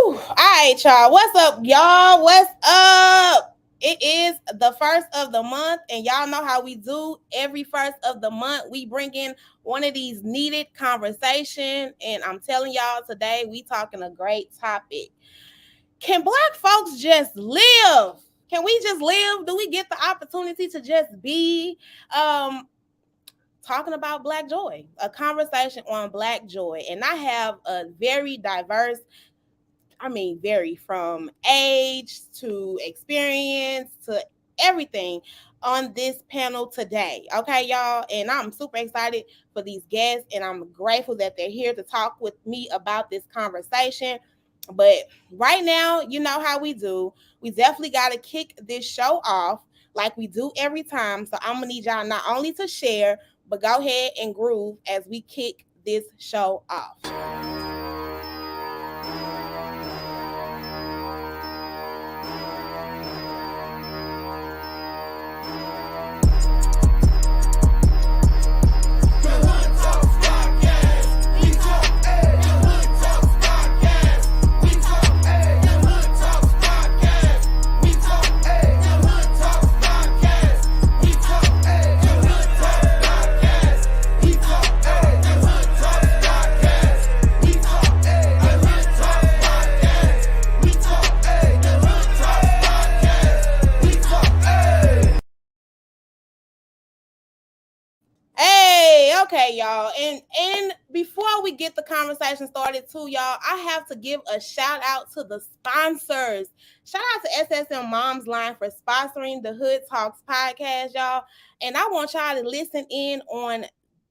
All right, y'all. What's up, y'all? What's up? It is the first of the month, and y'all know how we do. Every first of the month, we bring in one of these needed conversation, and I'm telling y'all today, we talking a great topic. Can Black folks just live? Can we just live? Do we get the opportunity to just be? Talking about Black joy, a conversation on Black joy, and I have a very diverse, vary from age to experience to everything on this panel today. Okay, y'all. And I'm super excited for these guests, and I'm grateful that they're here to talk with me about this conversation. But right now, you know how we do. We definitely got to kick this show off like we do every time. So I'm going to need y'all not only to share, but go ahead and groove as we kick this show off. Hey, okay, y'all. And before we get the conversation started too, y'all, I have to give a shout out to the sponsors. Shout out to SSM Moms Line for sponsoring the Hood Talks podcast, y'all. And I want y'all to listen in on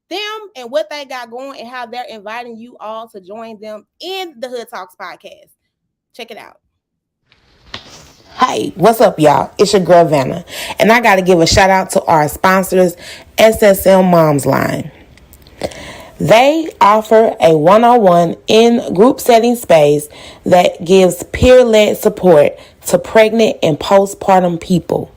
them and what they got going and how they're inviting you all to join them in the Hood Talks podcast. Check it out. Hey, what's up, y'all? It's your girl Vanna, and I got to give a shout out to our sponsors, SSM Moms Line. They offer a one-on-one in group setting space that gives peer-led support to pregnant and postpartum people.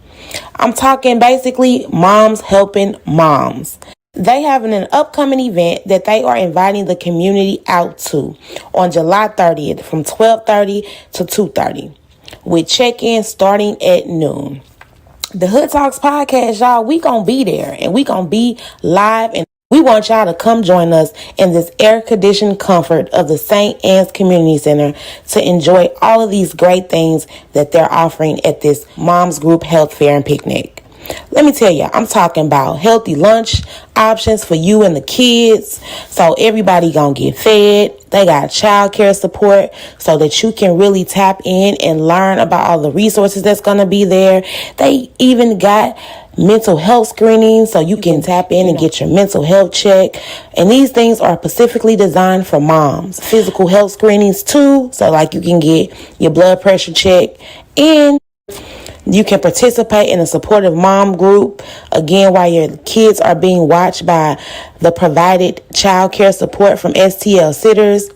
I'm talking basically moms helping moms. They have an upcoming event that they are inviting the community out to on July 30th from 12:30 to 2:30 with check-in starting at noon. The Hood Talks podcast, y'all, we gonna be there and we gonna be live, and we want y'all to come join us in this air-conditioned comfort of the St. Anne's Community Center to enjoy all of these great things that they're offering at this Moms Group Health Fair and Picnic. Let me tell you, I'm talking about healthy lunch options for you and the kids. So everybody gonna get fed. They got child care support so that you can really tap in and learn about all the resources that's gonna be there. They even got mental health screenings so you can tap in and get your mental health check. And these things are specifically designed for moms. Physical health screenings too, so like you can get your blood pressure checked, and you can participate in a supportive mom group, again, while your kids are being watched by the provided child care support from STL Sitters.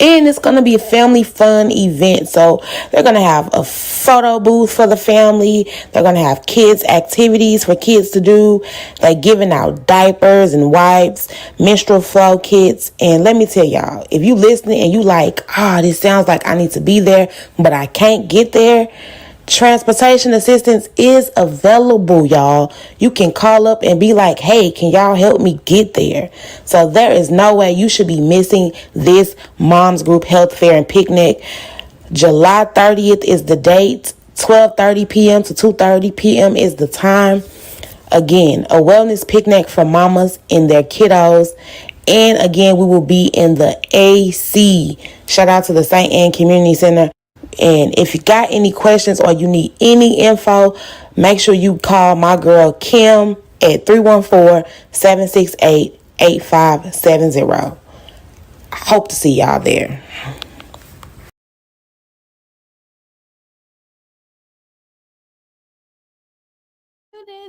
And it's going to be a family fun event. So they're going to have a photo booth for the family. They're going to have kids activities for kids to do. They're giving out diapers and wipes, menstrual flow kits. And let me tell y'all, if you listening and you like, this sounds like I need to be there, but I can't get there, transportation assistance is available, y'all. You can call up and be like, hey, can y'all help me get there? So there is no way you should be missing this Moms Group Health Fair and Picnic. July 30th is the date. 12:30 p.m. to 2:30 p.m. is the time. Again, a wellness picnic for mamas and their kiddos. And again, we will be in the AC. Shout out to the St. Anne Community Center. And if you got any questions or you need any info, make sure you call my girl Kim at 314-768-8570. I hope to see y'all there.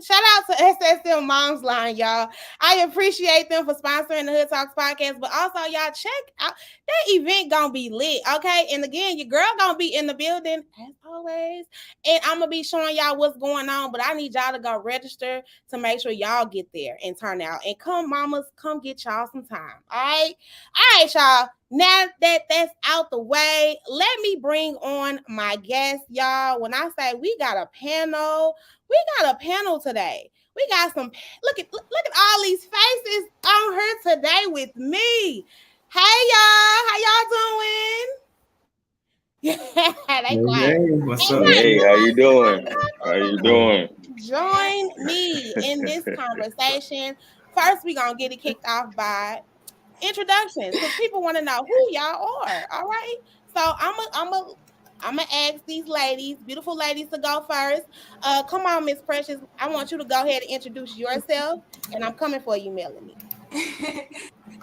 Shout out to SSM Moms Line, y'all. I appreciate them for sponsoring the Hood Talks podcast, but also y'all check out that event gonna be lit, okay? And again, your girl gonna be in the building as always, and I'm gonna be showing y'all what's going on. But I need y'all to go register to make sure y'all get there and turn out. And come, mamas, come get y'all some time. All right, y'all. Now that that's out the way, let me bring on my guest, y'all. When I say we got a panel, we got a panel today. We got some. Look at all these faces on her today with me. Hey y'all, how y'all doing? Yeah, they Hey, quiet. hey, what's Hey, up, right, man? Hey, how you come on, doing? come on, How you come Hey, doing? on. Join me in this conversation. First, we gonna get it kicked off by introductions because people want to know who y'all are. All right. So I'm gonna ask these ladies, beautiful ladies, to go first. Come on, Miss Precious. I want you to go ahead and introduce yourself, and I'm coming for you, Melanie.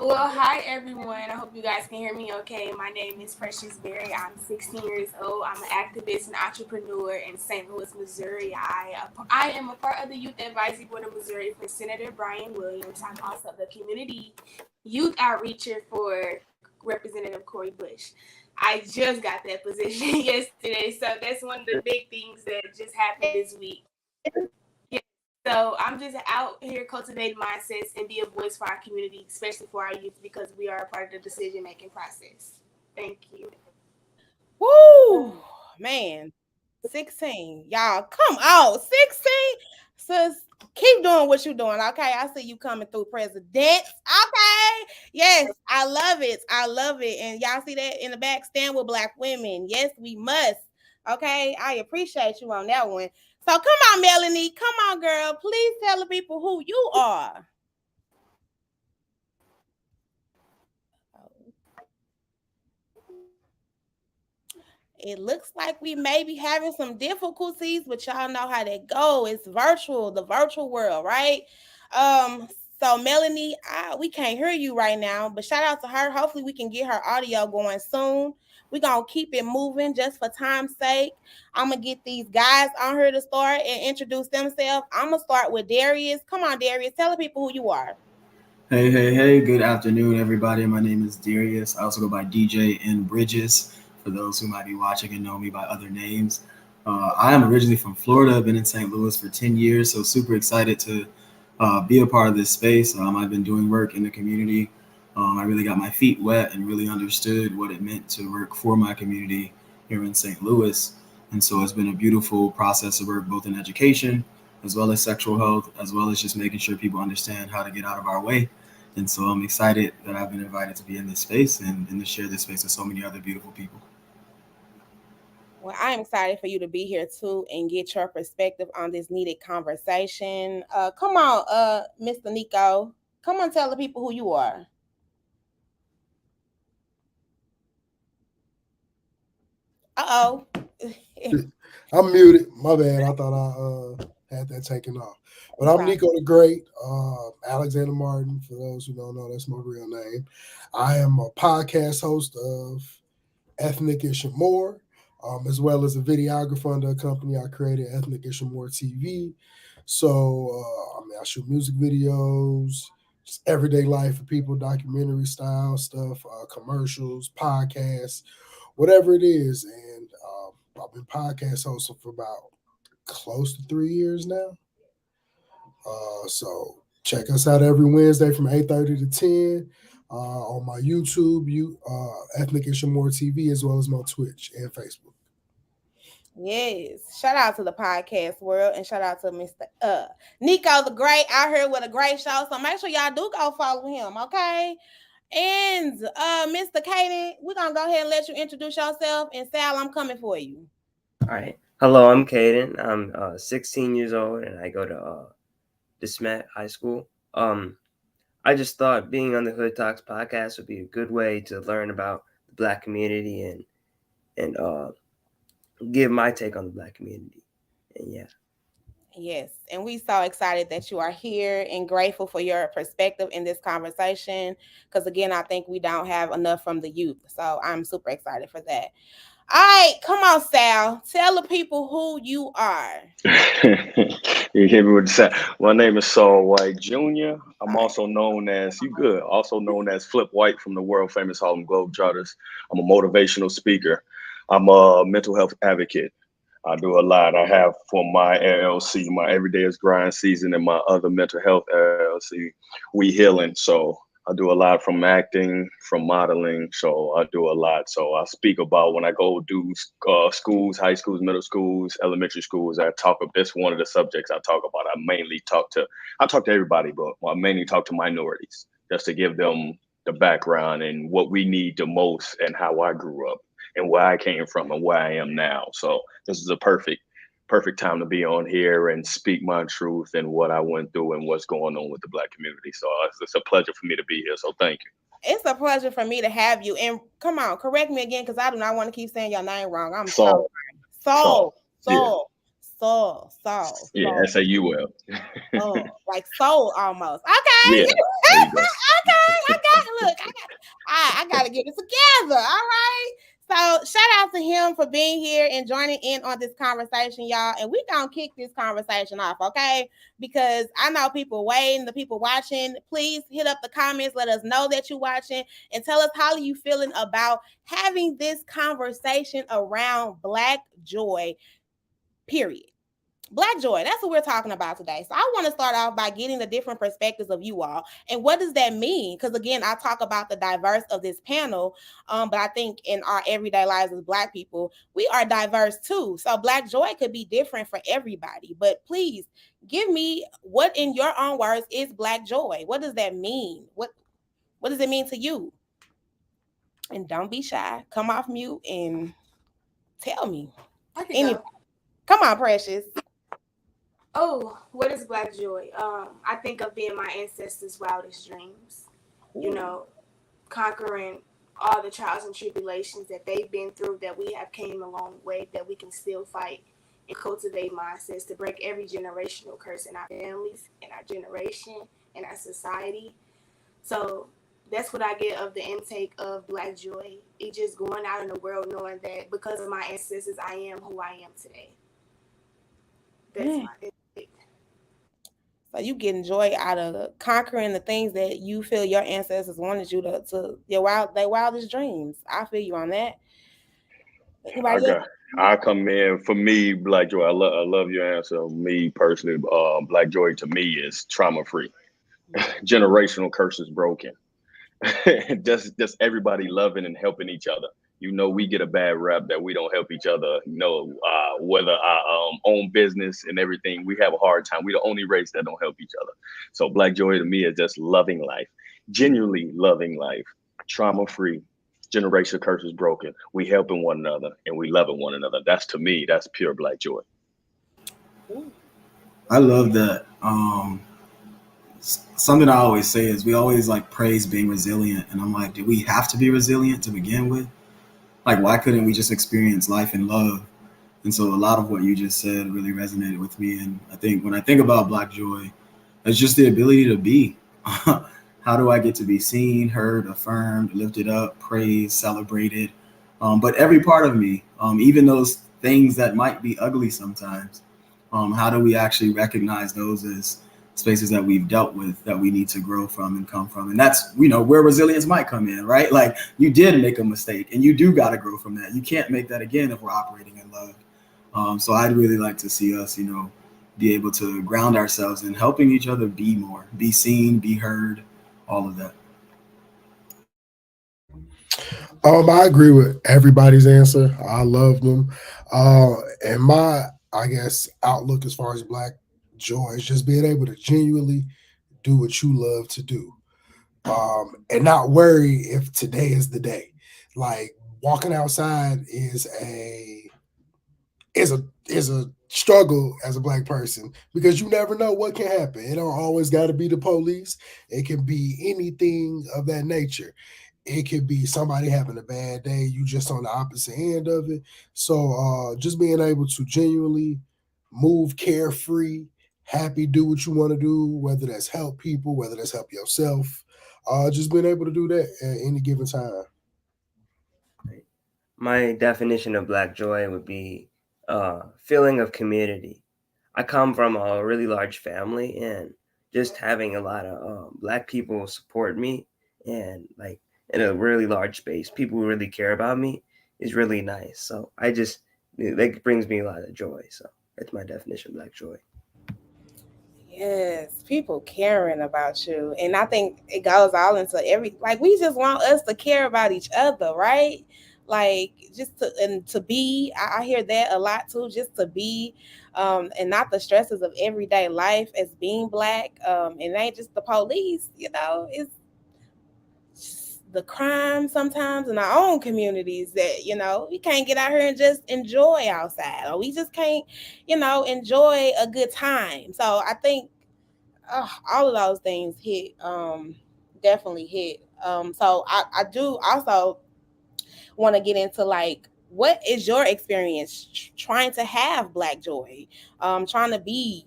Well, hi everyone. I hope you guys can hear me okay. My name is Precious Berry. I'm 16 years old. I'm an activist and entrepreneur in St. Louis, Missouri. I am a part of the Youth Advisory Board of Missouri for Senator Brian Williams. I'm also the community youth outreacher for Representative Corey Bush. I just got that position yesterday, so that's one of the big things that just happened this week. Yeah. So I'm just out here cultivating mindsets and be a voice for our community, especially for our youth, because we are a part of the decision making process. Thank you. Woo, man, 16, y'all. Come on, 16, sis. Keep doing what you're doing, okay? I see you coming through, presidents. Okay, yes, I love it. I love it. And y'all see that in the back? Stand with Black women. Yes, we must. Okay, I appreciate you on that one. So come on, Melanie. Come on, girl. Please tell the people who you are. It looks like we may be having some difficulties, but y'all know how that go. It's virtual, the virtual world, right? Um, so Melanie, we can't hear you right now, but shout out to her. Hopefully, we can get her audio going soon. We're gonna keep it moving just for time's sake. I'm gonna get these guys on here to start and introduce themselves. I'm gonna start with Darius. Come on, Darius, tell the people who you are. hey, hey, hey, good afternoon, everybody. My name is Darius. I also go by DJ N Bridges for those who might be watching and know me by other names. I am originally from Florida. I've been in St. Louis for 10 years, so super excited to be a part of this space. I've been doing work in the community. I really got my feet wet and really understood what it meant to work for my community here in St. Louis. And so it's been a beautiful process of work, both in education, as well as sexual health, as well as just making sure people understand how to get out of our way. And so I'm excited that I've been invited to be in this space and to share this space with so many other beautiful people. Well, I am excited for you to be here too and get your perspective on this needed conversation. Come on, Mr. Nico. Come on, tell the people who you are. Uh oh. I'm muted. My bad. I thought I had that taken off. But It's I'm all Nico the Great, Alexander Martin. For those who don't know, that's my real name. I am a podcast host of Ethnic and More, as well as a videographer under a company I created, Ethnic and More TV. So, I shoot music videos, just everyday life for people, documentary style stuff, commercials, podcasts, whatever it is. And I've been podcast hosting for about close to 3 years now. So check us out every Wednesday from 8:30 to 10 on my YouTube, Ethnic and More TV, as well as my Twitch and Facebook. yes. Shout out to the podcast world and shout out to Mr. Nico the Great out here with a great show. So make sure y'all do go follow him, okay? And Mr. Kaden, we're gonna go ahead and let you introduce yourself. And Sal, I'm coming for you. All right. Hello, I'm Caden. I'm 16 years old and I go to DeSmet High School. I just thought being on the Hood Talks podcast would be a good way to learn about the Black community and give my take on the Black community. And yeah. Yes, and we so excited that you are here and grateful for your perspective in this conversation. Because again, I think we don't have enough from the youth, so I'm super excited for that. All right, come on, Sal. Tell the people who you are. You hear me with the sound. My name is Saul White Jr. All I'm right. also known as, you good, also known as Flip White from the world famous Harlem Globetrotters. I'm a motivational speaker. I'm a mental health advocate. I do a lot. I have for my LLC, my Everyday is Grind Season, and my other mental health LLC, We Healing. So I do a lot from acting, from modeling. So I do a lot. So I speak about when I go do schools, high schools, middle schools, elementary schools. I talk about this one of the subjects I talk about. I talk to everybody, but I mainly talk to minorities just to give them the background and what we need the most and how I grew up and where I came from and where I am now. So this is a perfect time to be on here and speak my truth and what I went through and what's going on with the Black community. So it's a pleasure for me to be here. So thank you. It's a pleasure for me to have you. And come on, correct me again because I do not want to keep saying your name wrong. I'm so Saul, sorry. Saul, Soul, yeah, soul, soul, soul, yeah, soul. SAUL. Oh, like soul almost. Okay. Yeah, there you go. Okay. I got look, I gotta get it together. All right. So shout out to him for being here and joining in on this conversation, y'all. And we gonna kick this conversation off, okay? Because I know people waiting, the people watching. Please hit up the comments, let us know that you're watching, and tell us how you feeling about having this conversation around Black joy. Period. Black joy, that's what we're talking about today. So I want to start off by getting the different perspectives of you all. And what does that mean? Because again, I talk about the diverse of this panel, but I think in our everyday lives as Black people, we are diverse too. So Black joy could be different for everybody. But please give me what in your own words is Black joy? What does that mean? What does it mean to you? And don't be shy. Come off mute and tell me. I could Anybody. go. Come on, Precious. Oh, what is Black joy? I think of being my ancestors' wildest dreams. You Ooh. know, conquering all the trials and tribulations that they've been through, that we have came a long way, that we can still fight and cultivate mindsets to break every generational curse in our families, in our generation, in our society. So that's what I get of the intake of Black joy. It's just going out in the world knowing that because of my ancestors, I am who I am today. That's Mm. my intake. So you getting joy out of conquering the things that you feel your ancestors wanted you to their wildest dreams. I feel you on that. I Anybody else? got. I come in for me, Black Joy. I love your answer. Me personally, Black Joy to me is trauma free, generational curses broken. Just everybody loving and helping each other. You know, we get a bad rap that we don't help each other. You know, whether our own business and everything, we have a hard time. We the only race that don't help each other. So Black joy to me is just loving life, genuinely loving life, trauma free, generational curses broken. We helping one another and we loving one another. That's to me, that's pure Black joy. Ooh. I love that. Something I always say is we always like praise being resilient, and I'm like, do we have to be resilient to begin with? Like, why couldn't we just experience life in love? And so a lot of what you just said really resonated with me. And I think when I think about Black joy, it's just the ability to be. How do I get to be seen, heard, affirmed, lifted up, praised, celebrated? But every part of me, even those things that might be ugly sometimes, how do we actually recognize those as spaces that we've dealt with that we need to grow from and come from? And that's, where resilience might come in, right? Like, you did make a mistake and you do got to grow from that. You can't make that again if we're operating in love. So I'd really like to see us, be able to ground ourselves in helping each other be more, be seen, be heard, all of that. I agree with everybody's answer. I love them. And my, I guess, outlook as far as Black joy is just being able to genuinely do what you love to do, and not worry if today is the day. Like, walking outside is a struggle as a Black person because you never know what can happen. It don't always got to be the police. It can be anything of that nature. It could be somebody having a bad day. You just on the opposite end of it. So just being able to genuinely move carefree, happy, do what you want to do, whether that's help people, whether that's help yourself. Just being able to do that at any given time. My definition of black joy would be feeling of community. I come from a really large family, and just having a lot of black people support me, and like in a really large space, people who really care about me is really nice. So I just that brings me a lot of joy. So that's my definition of black joy. Yes, people caring about you. And I think it goes all into every, like, we just want us to care about each other, right? Like, just to, and to be, I hear that a lot too, just to be, and not the stresses of everyday life as being black. It ain't just the police, it's the crime sometimes in our own communities that we can't get out here and just enjoy outside, or we just can't enjoy a good time. So I think all of those things hit, definitely hit. So I do also want to get into, like, what is your experience trying to have black joy, trying to be,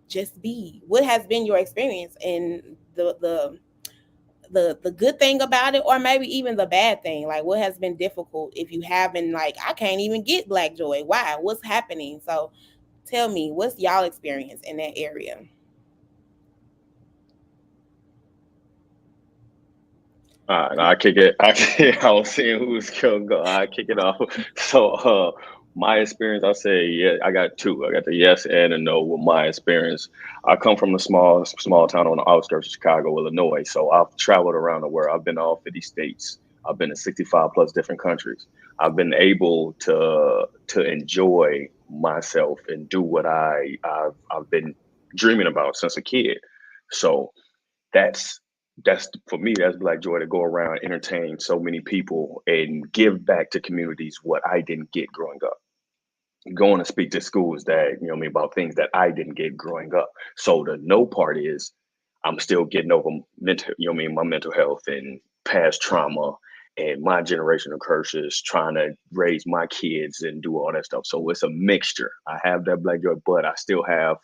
just be, what has been your experience, and the good thing about it, or maybe even the bad thing, like what has been difficult, if you haven't, like, I can't even get black joy, why, what's happening? So tell me, what's y'all experience in that area? All right, I kick it. I was seeing who's gonna go. I kick it off. So, my experience, I say, yeah, I got two. I got the yes and a no with my experience. I come from a small town on the outskirts of Chicago, Illinois. So I've traveled around the world. I've been to all 50 states. I've been to 65 plus different countries. I've been able to enjoy myself and do what I've been dreaming about since a kid. So that's that's for me, that's black joy, to go around, entertain so many people and give back to communities what I didn't get growing up, going to speak to schools that, what I mean, about things that I didn't get growing up. So the no part is I'm still getting over mental, what I mean, my mental health and past trauma and my generational curses, trying to raise my kids and do all that stuff. So it's a mixture. I have that black joy, but I still have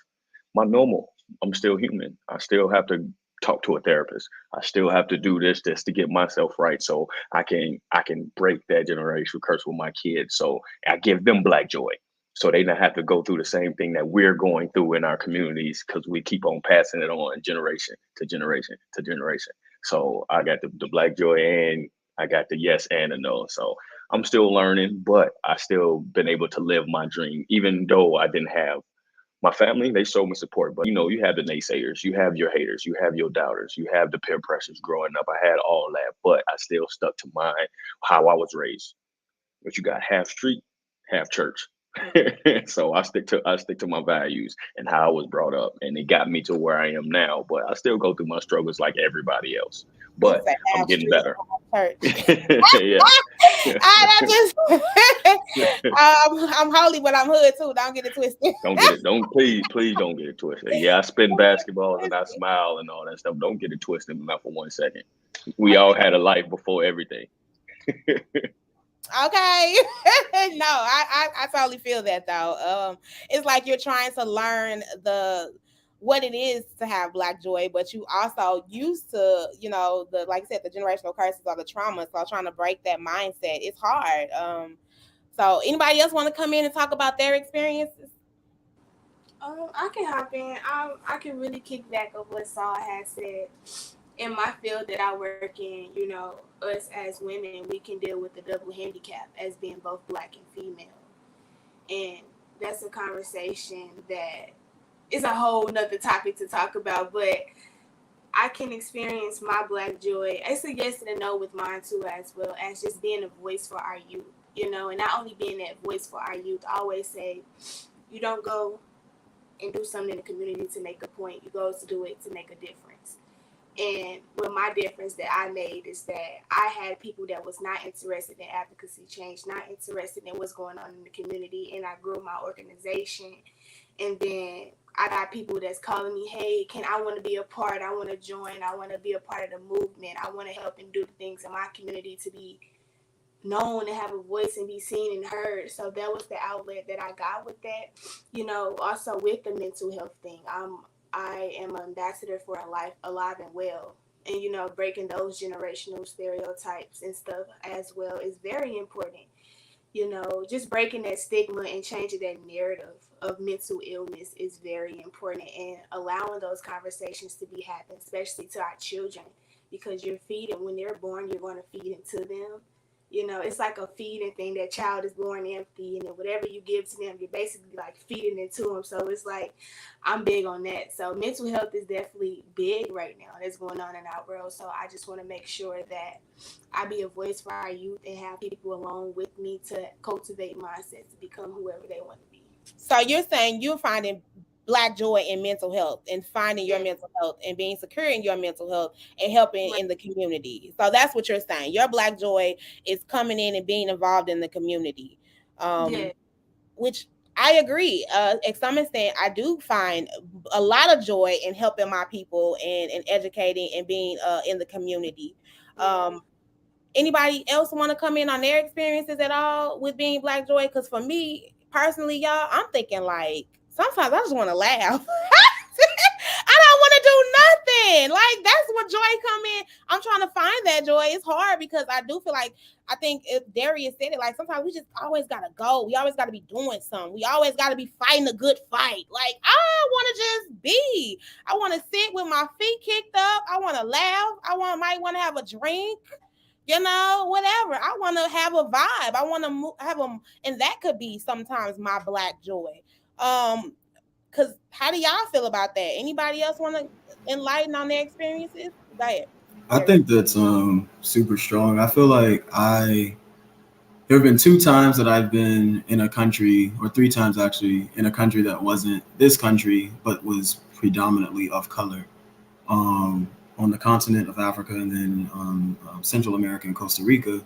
my normal. I'm still human. I still have to talk to a therapist. I still have to do this to get myself right, so I can break that generational curse with my kids. So I give them black joy, so they don't have to go through the same thing that we're going through in our communities, because we keep on passing it on generation to generation to generation. So I got the black joy, and I got the yes and the no. So I'm still learning, but I still been able to live my dream, even though I didn't have my family. They showed me support, but you have the naysayers, you have your haters, you have your doubters, you have the peer pressures growing up. I had all that, but I still stuck to how I was raised. But you got half street, half church. So I stick to my values and how I was brought up, and it got me to where I am now. But I still go through my struggles like everybody else. You But say I'm half getting street, better. half church. Yeah. I just, I'm holy, but I'm hood too. Don't get it twisted. Don't get it. Don't, please don't get it twisted. Yeah, I spin basketballs and I smile and all that stuff. Don't get it twisted, not for 1 second. We all had a life before everything. Okay. No, I totally feel that though. It's like you're trying to learn what it is to have black joy, but you also used to, the, like I said, the generational curses or the trauma. So trying to break that mindset, it's hard. So anybody else want to come in and talk about their experiences? I can hop in. I can really kick back of what Saul has said. In my field that I work in, us as women, we can deal with the double handicap as being both black and female. And that's a conversation that is a whole nother topic to talk about. But I can experience my black joy. It's a yes and a no with mine too, as well as just being a voice for our youth, and not only being that voice for our youth. I always say, you don't go and do something in the community to make a point. You go to do it to make a difference. And with my difference that I made is that I had people that was not interested in advocacy change, not interested in what's going on in the community, and I grew my organization. And then I got people that's calling me, hey, I want to be a part, I want to join, I want to be a part of the movement, I want to help and do things in my community to be known and have a voice and be seen and heard. So that was the outlet that I got with that. Also with the mental health thing, I am an ambassador for a life alive and well. And breaking those generational stereotypes and stuff as well is very important. Just breaking that stigma and changing that narrative of mental illness is very important, and allowing those conversations to be happening, especially to our children, because you're feeding when they're born, you're going to feed into them. It's like a feeding thing. That child is born empty, and then whatever you give to them, you're basically like feeding it to them. So it's like, I'm big on that. So mental health is definitely big right now that's going on in our world. So I just want to make sure that I be a voice for our youth and have people along with me to cultivate mindsets to become whoever they want to be. So you're saying you're finding Black joy in mental health and finding your Yeah, mental health and being secure in your mental health and helping right. in the community. So that's what you're saying. Your Black joy is coming in and being involved in the community. Yeah, Which I agree. At some extent, I do find a lot of joy in helping my people and educating and being in the community. yeah. Um, Anybody else want to come in on their experiences at all with being Black joy? Because for me personally, y'all, I'm thinking like sometimes I just want to laugh. I don't want to do nothing. Like that's what joy come in. I'm trying to find that joy. It's hard because I do feel like I think if Darius said it, like sometimes we just always gotta go. We always gotta be doing something. We always gotta be fighting a good fight. Like I want to just be. I want to sit with my feet kicked up. I want to laugh. Might want to have a drink. Whatever. I want to have a vibe. I want to have a, and that could be sometimes my Black joy. Because how do y'all feel about that? Anybody else want to enlighten on their experiences? Go ahead, I Darius. think that's super strong. I feel like there have been 2 times that I've been in a country, or 3 times actually, in a country that wasn't this country, but was predominantly of color, um, on the continent of Africa and then Central America and Costa Rica.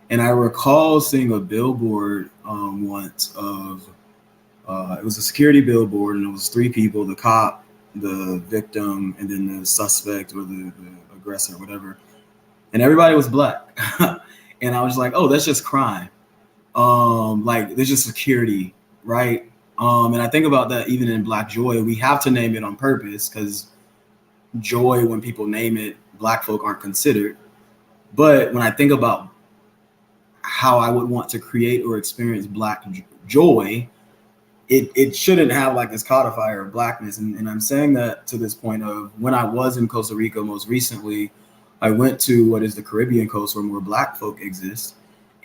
And I recall seeing a billboard once of it was a security billboard, and it was 3 people: the cop, the victim, and then the suspect or the aggressor, whatever. And everybody was black, and I was like, oh, that's just crime. Like there's just security, right? And I think about that even in Black joy. We have to name it on purpose because joy, when people name it, Black folk aren't considered. But when I think about how I would want to create or experience Black joy, it shouldn't have like this codifier of Blackness. And I'm saying that to this point of when I was in Costa Rica most recently, I went to what is the Caribbean coast where more Black folk exist.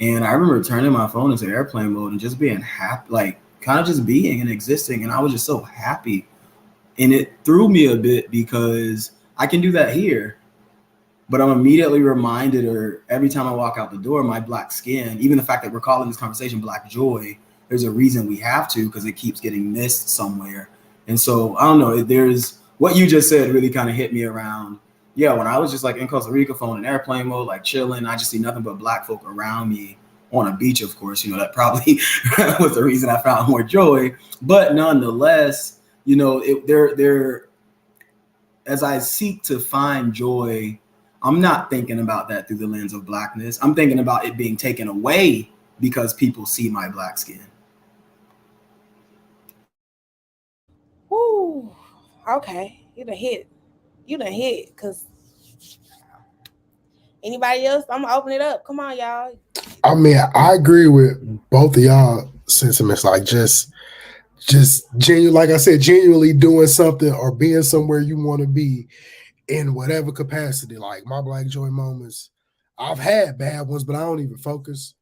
And I remember turning my phone into airplane mode and just being happy, like kind of just being and existing. And I was just so happy. And it threw me a bit because I can do that here, but I'm immediately reminded, or every time I walk out the door, my Black skin, even the fact that we're calling this conversation Black joy, there's a reason we have to, because it keeps getting missed somewhere. And so I don't know, there's what you just said really kind of hit me around. Yeah, when I was just like in Costa Rica, phone in airplane mode, like chilling, I just see nothing but Black folk around me on a beach, of course. That probably was the reason I found more joy. But nonetheless, there as I seek to find joy, I'm not thinking about that through the lens of Blackness. I'm thinking about it being taken away because people see my Black skin. Woo. Okay. You done hit. Because anybody else? I'm going to open it up. Come on, y'all. I mean, I agree with both of y'all sentiments. Like just genuine, like I said, genuinely doing something or being somewhere you want to be in whatever capacity. Like my Black joy moments, I've had bad ones, but I don't even focus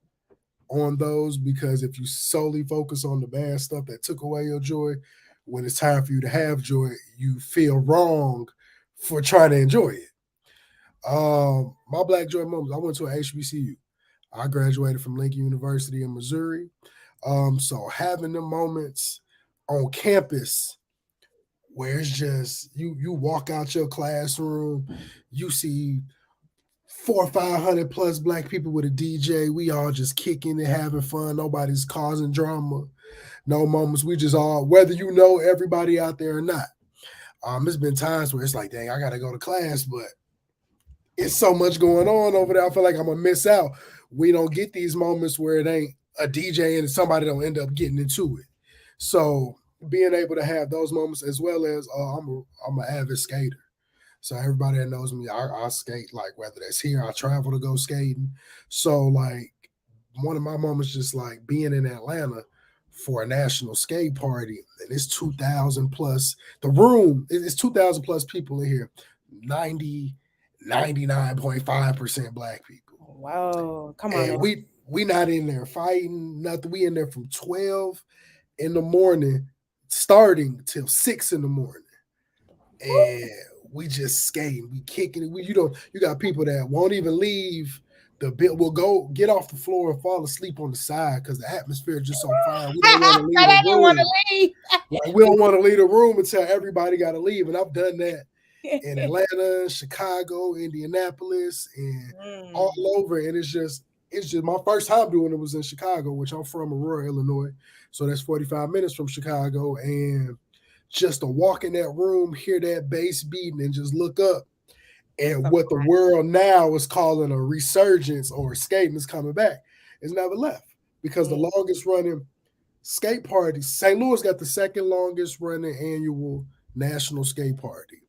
on those, because if you solely focus on the bad stuff that took away your joy, when it's time for you to have joy, you feel wrong for trying to enjoy it. My Black joy moments, I went to a HBCU. I graduated from Lincoln University in Missouri. So having the moments on campus where it's just you walk out your classroom, you see 400 or 500 plus Black people with a DJ. We all just kicking and having fun. Nobody's causing drama. No moments. We just all, whether you know everybody out there or not. There's been times where it's like, dang, I gotta go to class, but it's so much going on over there. I feel like I'm gonna miss out. We don't get these moments where it ain't a DJ and somebody don't end up getting into it. So being able to have those moments, as well as I'm an avid skater. So everybody that knows me, I skate, like whether that's here, I travel to go skating. So like one of my moments just like being in Atlanta for a national skate party, and it's 2,000 plus. The room it's 2,000 plus people in here. 99.5% black people, Whoa, come on and now. we not in there fighting nothing. We in there from 12 in the morning, starting till 6 in the morning, and we just skating, we kicking it. You got people that won't even leave the bit. Will go get off the floor and fall asleep on the side because the atmosphere is just on fire. We don't want to leave I the didn't want room. to leave. Like we don't want to leave the room until everybody got to leave. And I've done that in Atlanta, Chicago, Indianapolis, and all over. And it's just my first time doing it was in Chicago, which I'm from Aurora, Illinois. So that's 45 minutes from Chicago. And just to walk in that room, hear that bass beating, and just look up. And what the world now is calling a resurgence or skating is coming back. It's never left because the longest running skate party, St. Louis got the second longest running annual national skate party.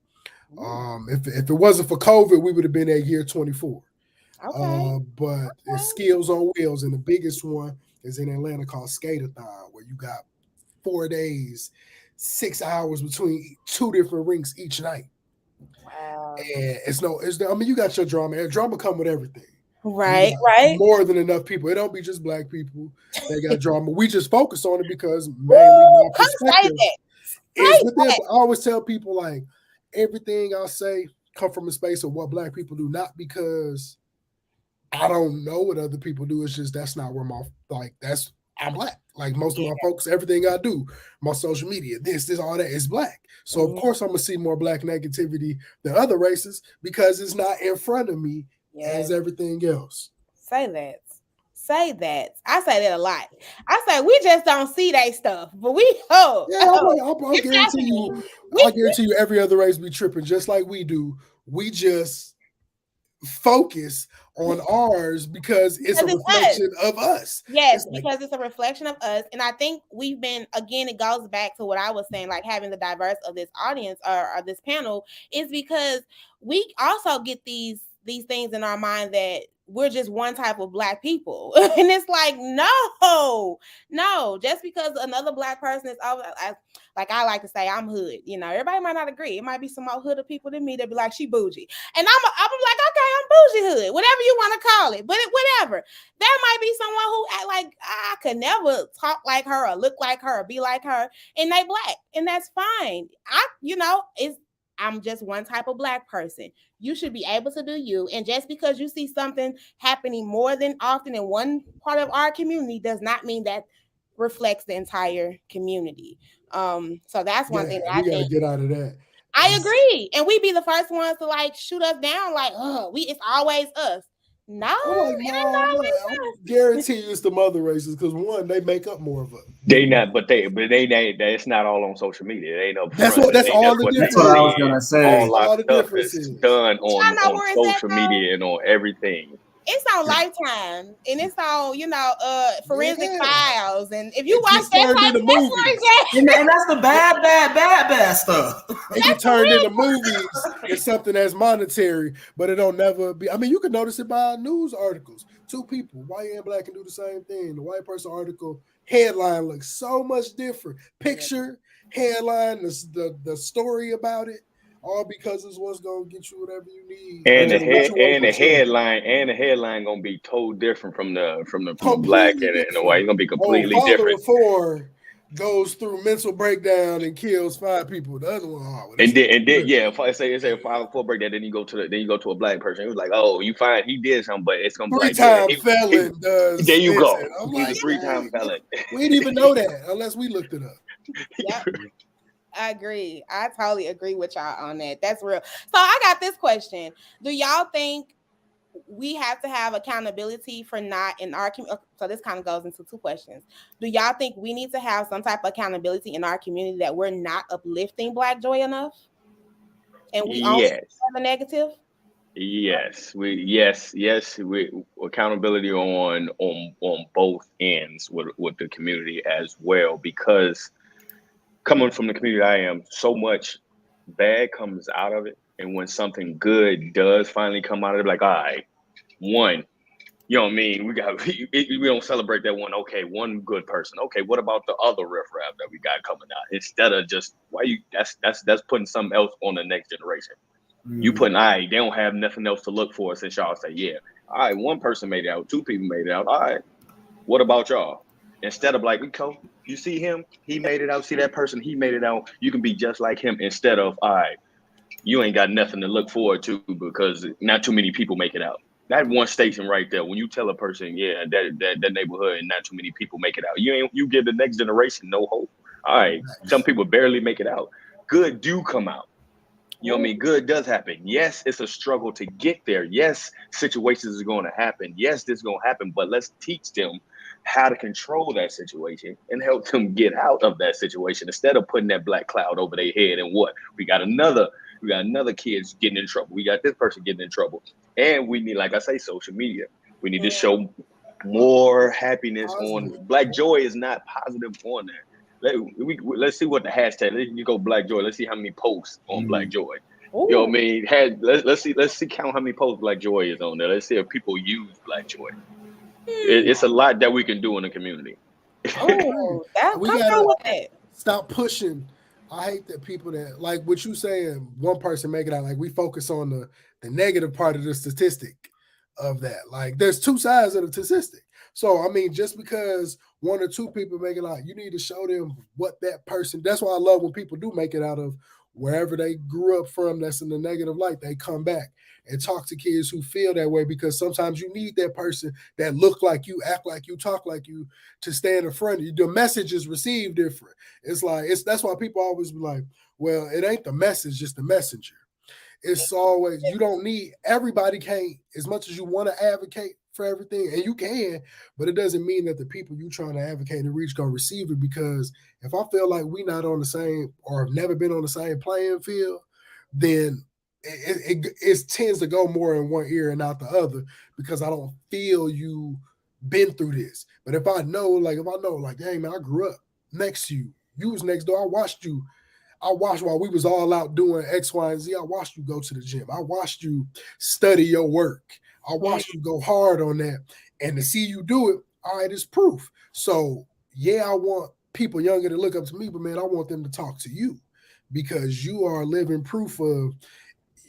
If it wasn't for COVID, we would have been at year 24. Okay. But it's Skills on Wheels, and the biggest one is in Atlanta called Skate-a-thon, where you got 4 days, 6 hours between 2 different rinks each night. Wow. And you got your drama. Drama come with everything. Right. More than enough people. It don't be just black people that got drama. We just focus on it because mainly my perspective is with them. I always tell people like everything I say come from a space of what black people do, not because I don't know what other people do. It's just that's not where I'm black. Like most of my folks, everything I do, my social media, this, all that is black. So of course I'm gonna see more black negativity than other races because it's not in front of me as everything else. Say that. I say that a lot. I say we just don't see that stuff, but I'll guarantee you. I guarantee you, every other race be tripping just like we do. We just focus on ours because it's a reflection of us. Yes, because it's a reflection of us. And I think we've been, again, it goes back to what I was saying, like having the diverse of this audience or this panel is because we also get these things in our mind that we're just one type of black people. And it's like, no, just because another black person is over, like I like to say, I'm hood. You know, everybody might not agree. It might be some more hood of people than me that be like, she bougie. And I'm like, okay, I'm bougie hood, whatever you want to call it, but whatever. There might be someone who act like I could never talk like her or look like her or be like her, and they black, and that's fine. I'm just one type of black person. You should be able to do you. And just because you see something happening more than often in one part of our community does not mean that reflects the entire community. So that's one thing that I think. Get out of that. I agree. And we be the first ones to like shoot us down like, it's always us. No, I guarantee you it's the mother races because one, they make up more of it. They it's not all on social media. They ain't no. That's all the difference. That's what I was gonna say. All the stuff is done on social media and on everything. It's on Lifetime and it's on, Forensic Files. And if you watch that type of movies, and that's the bad stuff. It get turned into movies. It's something that's monetary, but it don't never be. I mean, you can notice it by news articles. 2 people, white and black, can do the same thing. The white person article headline looks so much different. Picture, headline, the story about it. All because it's what's gonna get you whatever you need. And the headline gonna be totally different from the black and the white. It's gonna be completely different. Father goes through mental breakdown and kills 5 people. The other one, and then if I say 5-4 breakdown, then you go to a black person. It was like, oh, you find he did something, but it's gonna be like felon does. There you go. I'm He's a 3-time felon. We didn't even know that unless we looked it up. Yep. I agree. I totally agree with y'all on that. That's real. So I got this question. Do y'all think we have to have accountability for not in our community? So this kind of goes into 2 questions. Do y'all think we need to have some type of accountability in our community that we're not uplifting Black joy enough? And we only have the negative? Yes. We accountability on both ends with the community as well, because coming from the community I am, so much bad comes out of it. And when something good does finally come out of it, like, all right, one, You know what I mean? We don't celebrate that one. Okay, one good person. Okay, what about the other riffraff that we got coming out? Instead of just why you that's putting something else on the next generation. You putting all right, they don't have nothing else to look for since y'all say, yeah. All right, one person made it out, two people made it out. All right, what about y'all? Instead of like, you see him, he made it out. See that person, he made it out. You can be just like him instead of, all right, you ain't got nothing to look forward to because not too many people make it out. That one station right there, when you tell a person, yeah, that neighborhood and not too many people make it out, you give the next generation no hope. All right, some people barely make it out. Good do come out. You know what I mean? Good does happen. Yes, it's a struggle to get there. Yes, situations are going to happen. Yes, this is going to happen. But let's teach them how to control that situation and help them get out of that situation instead of putting that black cloud over their head. And what we got another kids getting in trouble. We got this person getting in trouble, and we need, like I say, social media. We need to show more happiness on. Black joy is not positive on there. Let's see what the hashtag. Let's go Black Joy. Let's see how many posts on Black Joy. You know what I mean? Let's see count how many posts Black Joy is on there. Let's see if people use Black Joy. It's a lot that we can do in the community. Oh, that We come gotta through with that. stop pushing. I hate that people that like what you saying. One person make it out. Like we focus on the negative part of the statistic of that. Like there's two sides of the statistic. So I mean, just because one or two people make it out, you need to show them what that person. That's why I love when people do make it out of wherever they grew up from. That's in the negative light. They come back and talk to kids who feel that way because sometimes you need that person that look like you, act like you, talk like you to stand in front of you. The message is received different. It's like that's why people always be like, well, it ain't the message, just the messenger. It's always you don't need everybody can't as much as you want to advocate for everything, and you can, but it doesn't mean that the people you trying to advocate and reach gonna receive it. Because if I feel like we not on the same or have never been on the same playing field, then it tends to go more in one ear and out the other because I don't feel you been through this. But if I know, like, hey man, I grew up next to you. You was next door. I watched while we was all out doing X, Y, and Z. I watched you go to the gym. I watched you study your work. I watched you go hard on that. And to see you do it, all right, it's proof. So yeah, I want people younger to look up to me, but man, I want them to talk to you because you are living proof of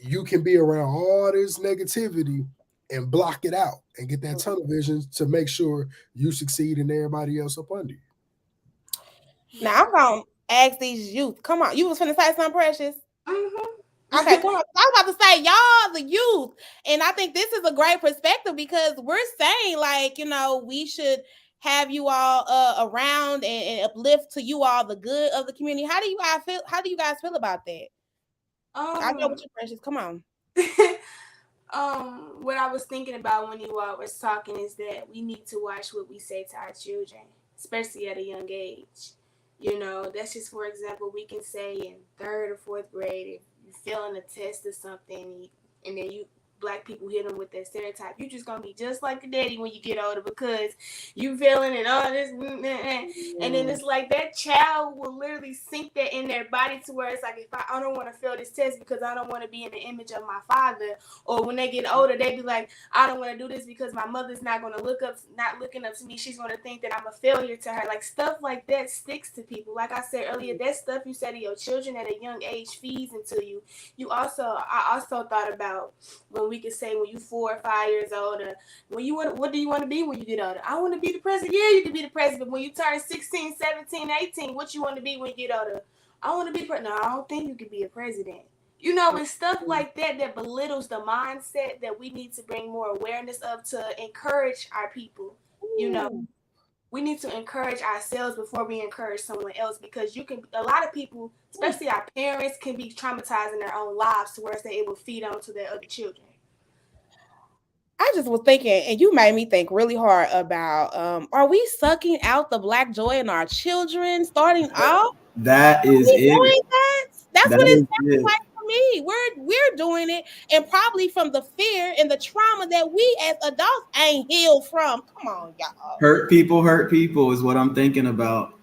you can be around all this negativity and block it out and get that tunnel vision to make sure you succeed and everybody else up under you. Now I'm gonna ask these youth. Come on, you was finna say something, Precious. Okay, come on. I was about to say, y'all, the youth, and I think this is a great perspective because we're saying, like, we should have you all around and uplift to you all the good of the community. How do you guys feel? How do you guys feel about that? I know what you, Precious. Come on. What I was thinking about when you all was talking is that we need to watch what we say to our children, especially at a young age. That's just, for example, we can say in 3rd or 4th grade, if you failing a test or something, and then black people hit them with that stereotype, you just gonna be just like your daddy when you get older because you feeling and all this, and then it's like that child will literally sink that in their body to where it's like, if I don't want to fail this test because I don't want to be in the image of my father, or when they get older they be like, I don't want to do this because my mother's not looking up to me, she's going to think that I'm a failure to her. Like stuff like that sticks to people. Like I said earlier, that stuff you say to your children at a young age feeds into you. I also thought about when we could say when you 4 or 5 years old, what do you want to be when you get older? I want to be the president. Yeah, you can be the president. When you turn 16, 17, 18, what you want to be when you get older? I want to be president. No, I don't think you can be a president. And stuff like that belittles the mindset that we need to bring more awareness of to encourage our people. We need to encourage ourselves before we encourage someone else, because a lot of people, especially our parents, can be traumatized in their own lives to where they will feed on to their other children. I just was thinking, and you made me think really hard about, are we sucking out the black joy in our children starting off? That is it. Doing that? That's what it sounds like for me. We're doing it, and probably from the fear and the trauma that we as adults ain't healed from. Come on, y'all. Hurt people is what I'm thinking about.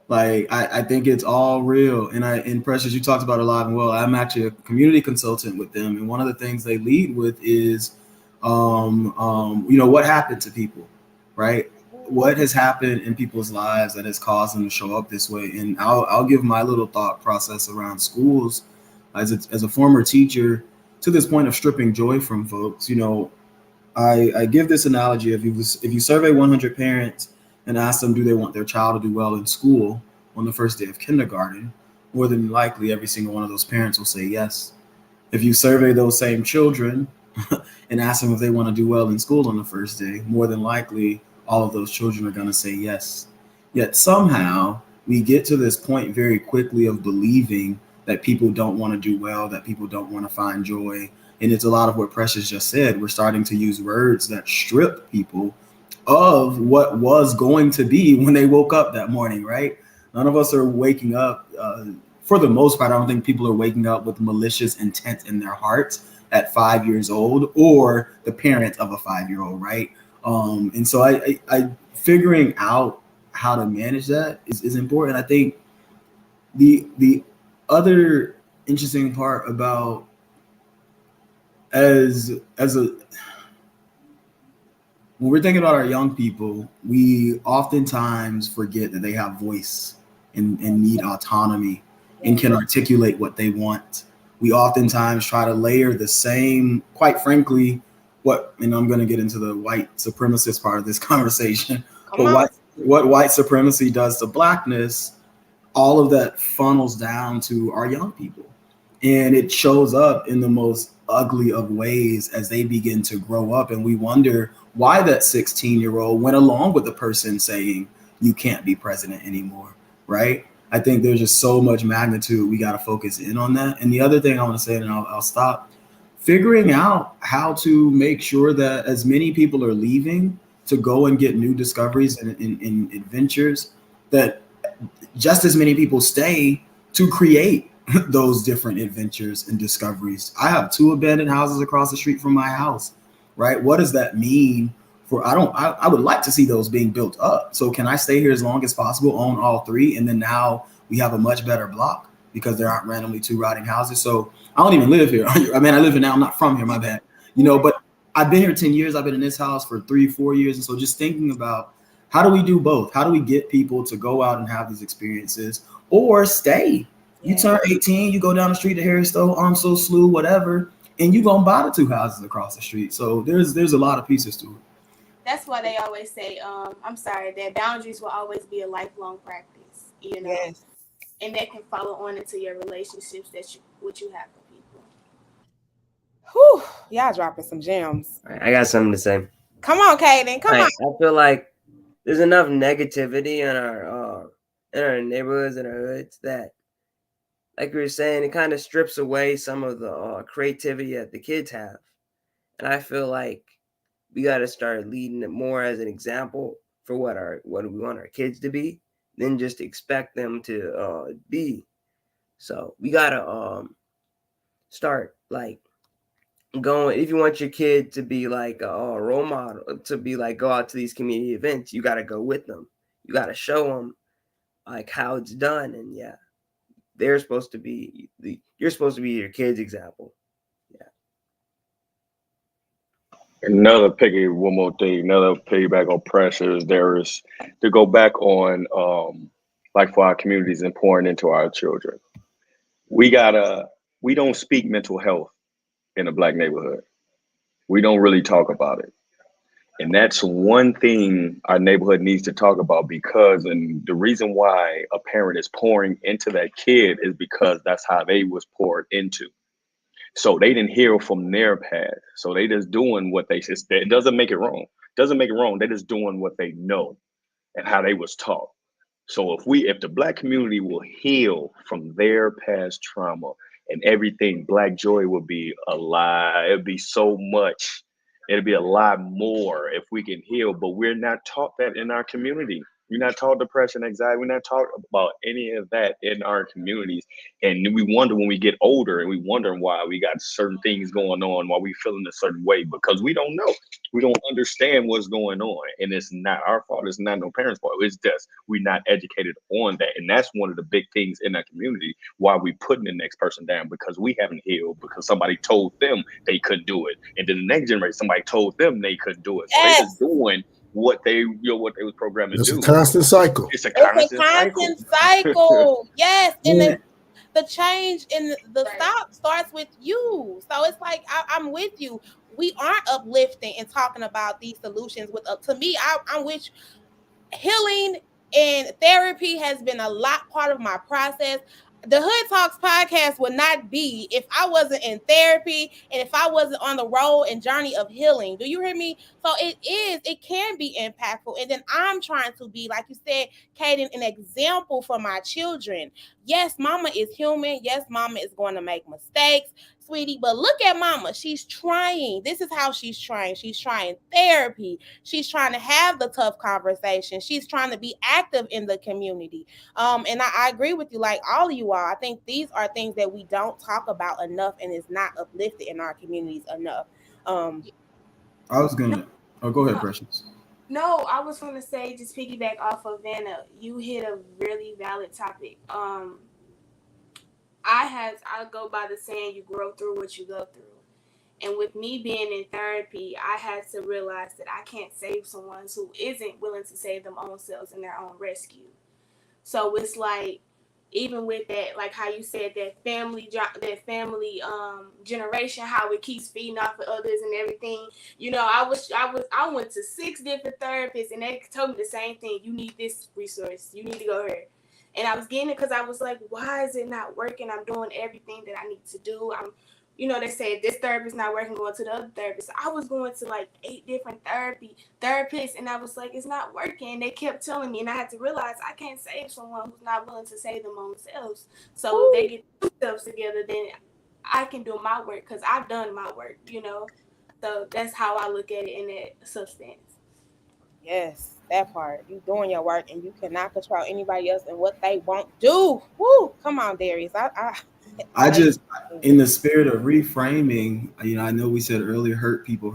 Like I think it's all real. And Precious, you talked about Alive and Well. I'm actually a community consultant with them, and one of the things they lead with is What happened to people, right? What has happened in people's lives that has caused them to show up this way? And I'll give my little thought process around schools as a former teacher to this point of stripping joy from folks. I give this analogy: if you survey 100 parents and ask them do they want their child to do well in school on the first day of kindergarten, more than likely every single one of those parents will say yes. If you survey those same children and ask them if they want to do well in school on the first day, more than likely all of those children are going to say yes. Yet somehow we get to this point very quickly of believing that people don't want to do well, that people don't want to find joy. And it's a lot of what Precious just said. We're starting to use words that strip people of what was going to be when they woke up that morning, right? None of us are waking up. For the most part, I don't think people are waking up with malicious intent in their hearts at 5 years old, or the parent of a 5 year old, right? And so I figuring out how to manage that is important. I think the other interesting part about as a when we're thinking about our young people, we oftentimes forget that they have voice and need autonomy and can articulate what they want. We oftentimes try to layer the same, quite frankly, and I'm going to get into the white supremacist part of this conversation, Come but on. what white supremacy does to blackness, all of that funnels down to our young people. And it shows up in the most ugly of ways as they begin to grow up. And we wonder why that 16-year-old went along with the person saying, you can't be president anymore, right? I think there's just so much magnitude. We got to focus in on that. And the other thing I want to say, and I'll stop, figuring out how to make sure that as many people are leaving to go and get new discoveries and adventures, that just as many people stay to create those different adventures and discoveries. I have 2 abandoned houses across the street from my house, right? What does that mean for, I would like to see those being built up. So can I stay here as long as possible, own all 3, and then now we have a much better block because there aren't randomly 2 rotting houses. So I don't even live here. I mean, I live here now. I'm not from here, my bad. But I've been here 10 years. I've been in this house for 3-4 years. And so just thinking about, how do we do both? How do we get people to go out and have these experiences or stay? You turn 18, you go down the street to Harry Stowe, Armso, Slew, whatever, and you gonna buy the 2 houses across the street. So there's a lot of pieces to it. That's why they always say, I'm sorry, that boundaries will always be a lifelong practice, Yes. and that can follow on into your relationships what you have with people. Whew, y'all dropping some gems. All right, I got something to say. Come on, Kaden. Come on. I feel like there's enough negativity in our neighborhoods and our hoods that, like we were saying, it kind of strips away some of the creativity that the kids have. And I feel like we got to start leading it more as an example for what we want our kids to be, than just expect them to be. So we got to start like going. If you want your kid to be like a role model, to be like go out to these community events, you got to go with them. You got to show them like how it's done. And yeah, you're supposed to be your kid's example. Another one more thing, another piggyback on pressures. There is to go back on, like for our communities and pouring into our children. We don't speak mental health in a Black neighborhood. We don't really talk about it. And that's one thing our neighborhood needs to talk about, because, and the reason why a parent is pouring into that kid is because that's how they was poured into. So they didn't heal from their past. So they just doing what they just, it doesn't make it wrong. Doesn't make it wrong. They're just doing what they know and how they was taught. So if the Black community will heal from their past trauma, and everything, Black joy will be alive. It'd be so much. It'd be a lot more if we can heal. But we're not taught that in our community. We're not taught depression, anxiety. We're not taught about any of that in our communities. And we wonder when we get older and we wonder why we got certain things going on, why we feeling a certain way, because we don't know. We don't understand what's going on. And it's not our fault. It's not no parents' fault. It's just we're not educated on that. And that's one of the big things in our community, why we putting the next person down, because we haven't healed, because somebody told them they couldn't do it. And then the next generation, somebody told them they couldn't do it. So they just Yes. doing what they what they was programmed to It's a do. constant cycle. It's a It's a constant cycle. constant cycle. Yes. And Yeah. the change in the Right. stop starts with you. So it's like I'm with you. We aren't uplifting and talking about these solutions with to me, I'm with you. Healing and therapy has been a lot part of my process. The Hood Talks podcast would not be if I wasn't in therapy and if I wasn't on the road and journey of healing. Do you hear me? So it can be impactful. And then I'm trying to be, like you said, Kaden, an example for my children. Yes, mama is human. Yes, mama is going to make mistakes, sweetie. But look at mama. She's trying. This is how she's trying. She's trying therapy. She's trying to have the tough conversation. She's trying to be active in the community. And I agree with you, like all of you are. I think these are things that we don't talk about enough and is not uplifted in our communities enough. Um, I was No, gonna. Oh, go ahead, Precious. no, I was going to say, just piggyback off of Vanna, you hit a really valid topic. I go by the saying, you grow through what you go through. And with me being in therapy, I had to realize that I can't save someone who isn't willing to save them own selves in their own rescue. So it's like, even with that, like how you said, that family generation, how it keeps feeding off of others and everything. I went to 6 different therapists and they told me the same thing. You need this resource. You need to go here. And I was getting it because I was like, why is it not working? I'm doing everything that I need to do. They say this therapist not working, going to the other therapist. I was going to like 8 different therapists, and I was like, it's not working. They kept telling me, and I had to realize I can't save someone who's not willing to save them themselves. So if they get themselves together, then I can do my work because I've done my work. So that's how I look at it in that substance. yes, that part. You doing your work and you cannot control anybody else and what they won't do. Woo! Come on, Darius. I Like, just, in the spirit of reframing, I know we said earlier, hurt people,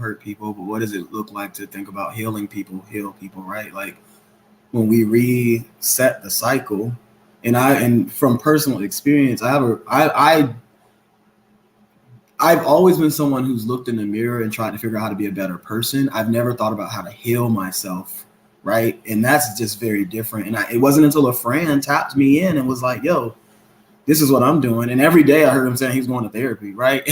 but what does it look like to think about healing people, heal people, right? Like when we reset the cycle, and from personal experience, I've always been someone who's looked in the mirror and tried to figure out how to be a better person. I've never thought about how to heal myself, right? And that's just very different. And it wasn't until a friend tapped me in and was like, yo, this is what I'm doing. And every day I heard him saying he's going to therapy, right?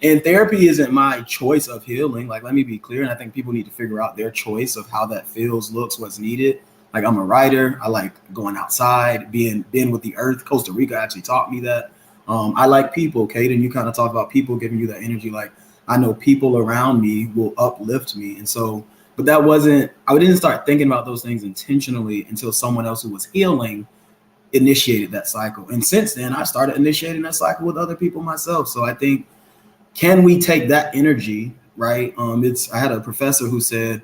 And therapy isn't my choice of healing. Like, let me be clear. And I think people need to figure out their choice of how that feels, looks, what's needed. Like, I'm a writer. I like going outside, being with the earth. Costa Rica actually taught me that. I like people, Kaden. You kind of talk about people giving you that energy. Like, I know people around me will uplift me. And so, but I didn't start thinking about those things intentionally until someone else who was healing initiated that cycle. And since then, I started initiating that cycle with other people myself. So I think, can we take that energy, right? I had a professor who said,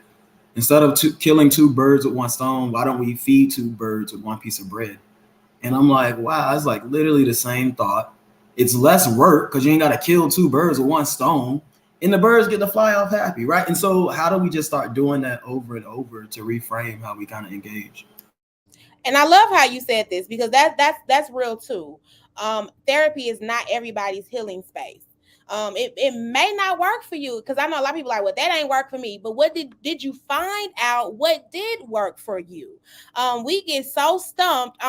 instead of killing 2 birds with one stone, why don't we feed 2 birds with one piece of bread? And I'm like, wow, it's like literally the same thought. It's less work because you ain't got to kill 2 birds with one stone, and the birds get to fly off happy, right? And so, how do we just start doing that over and over to reframe how we kind of engage? and I love how you said this because that's real too. Therapy is not everybody's healing space. It may not work for you because I know a lot of people are like, well, that ain't work for me. But what did you find out what did work for you? We get so stumped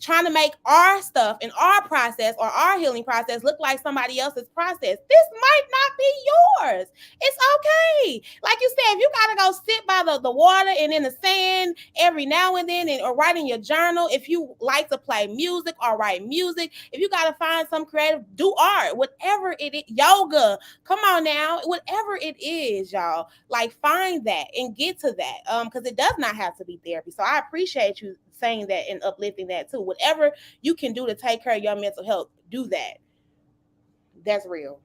trying to make our stuff and our process or our healing process look like somebody else's process. This might not be yours. It's okay. Like you said, if you gotta go sit by the water and in the sand every now and then, or write in your journal, if you like to play music or write music, if you gotta find some creative, do art, whatever it is, yoga, come on now, whatever it is, y'all, like find that and get to that. Because it does not have to be therapy. So I appreciate you saying that and uplifting that too. Whatever you can do to take care of your mental health, do that. That's real.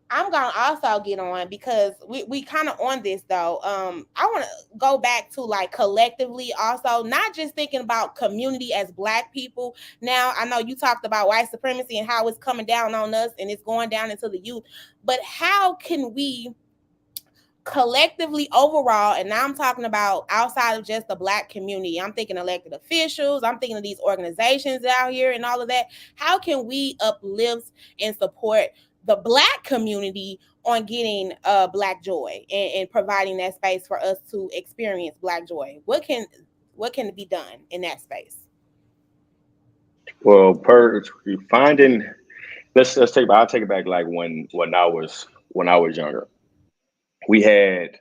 I'm gonna also get on because we kind of on this though. I want to go back to like collectively also, not just thinking about community as Black people. Now I know you talked about white supremacy and how it's coming down on us and it's going down into the youth, but how can we collectively overall, and now I'm talking about outside of just the Black community, I'm thinking elected officials, I'm thinking of these organizations out here and all of that, how can we uplift and support the Black community on getting Black joy, and providing that space for us to experience Black joy? What can be done in that space? Well, per finding, let's take. I'll take it back. Like when I was younger, we had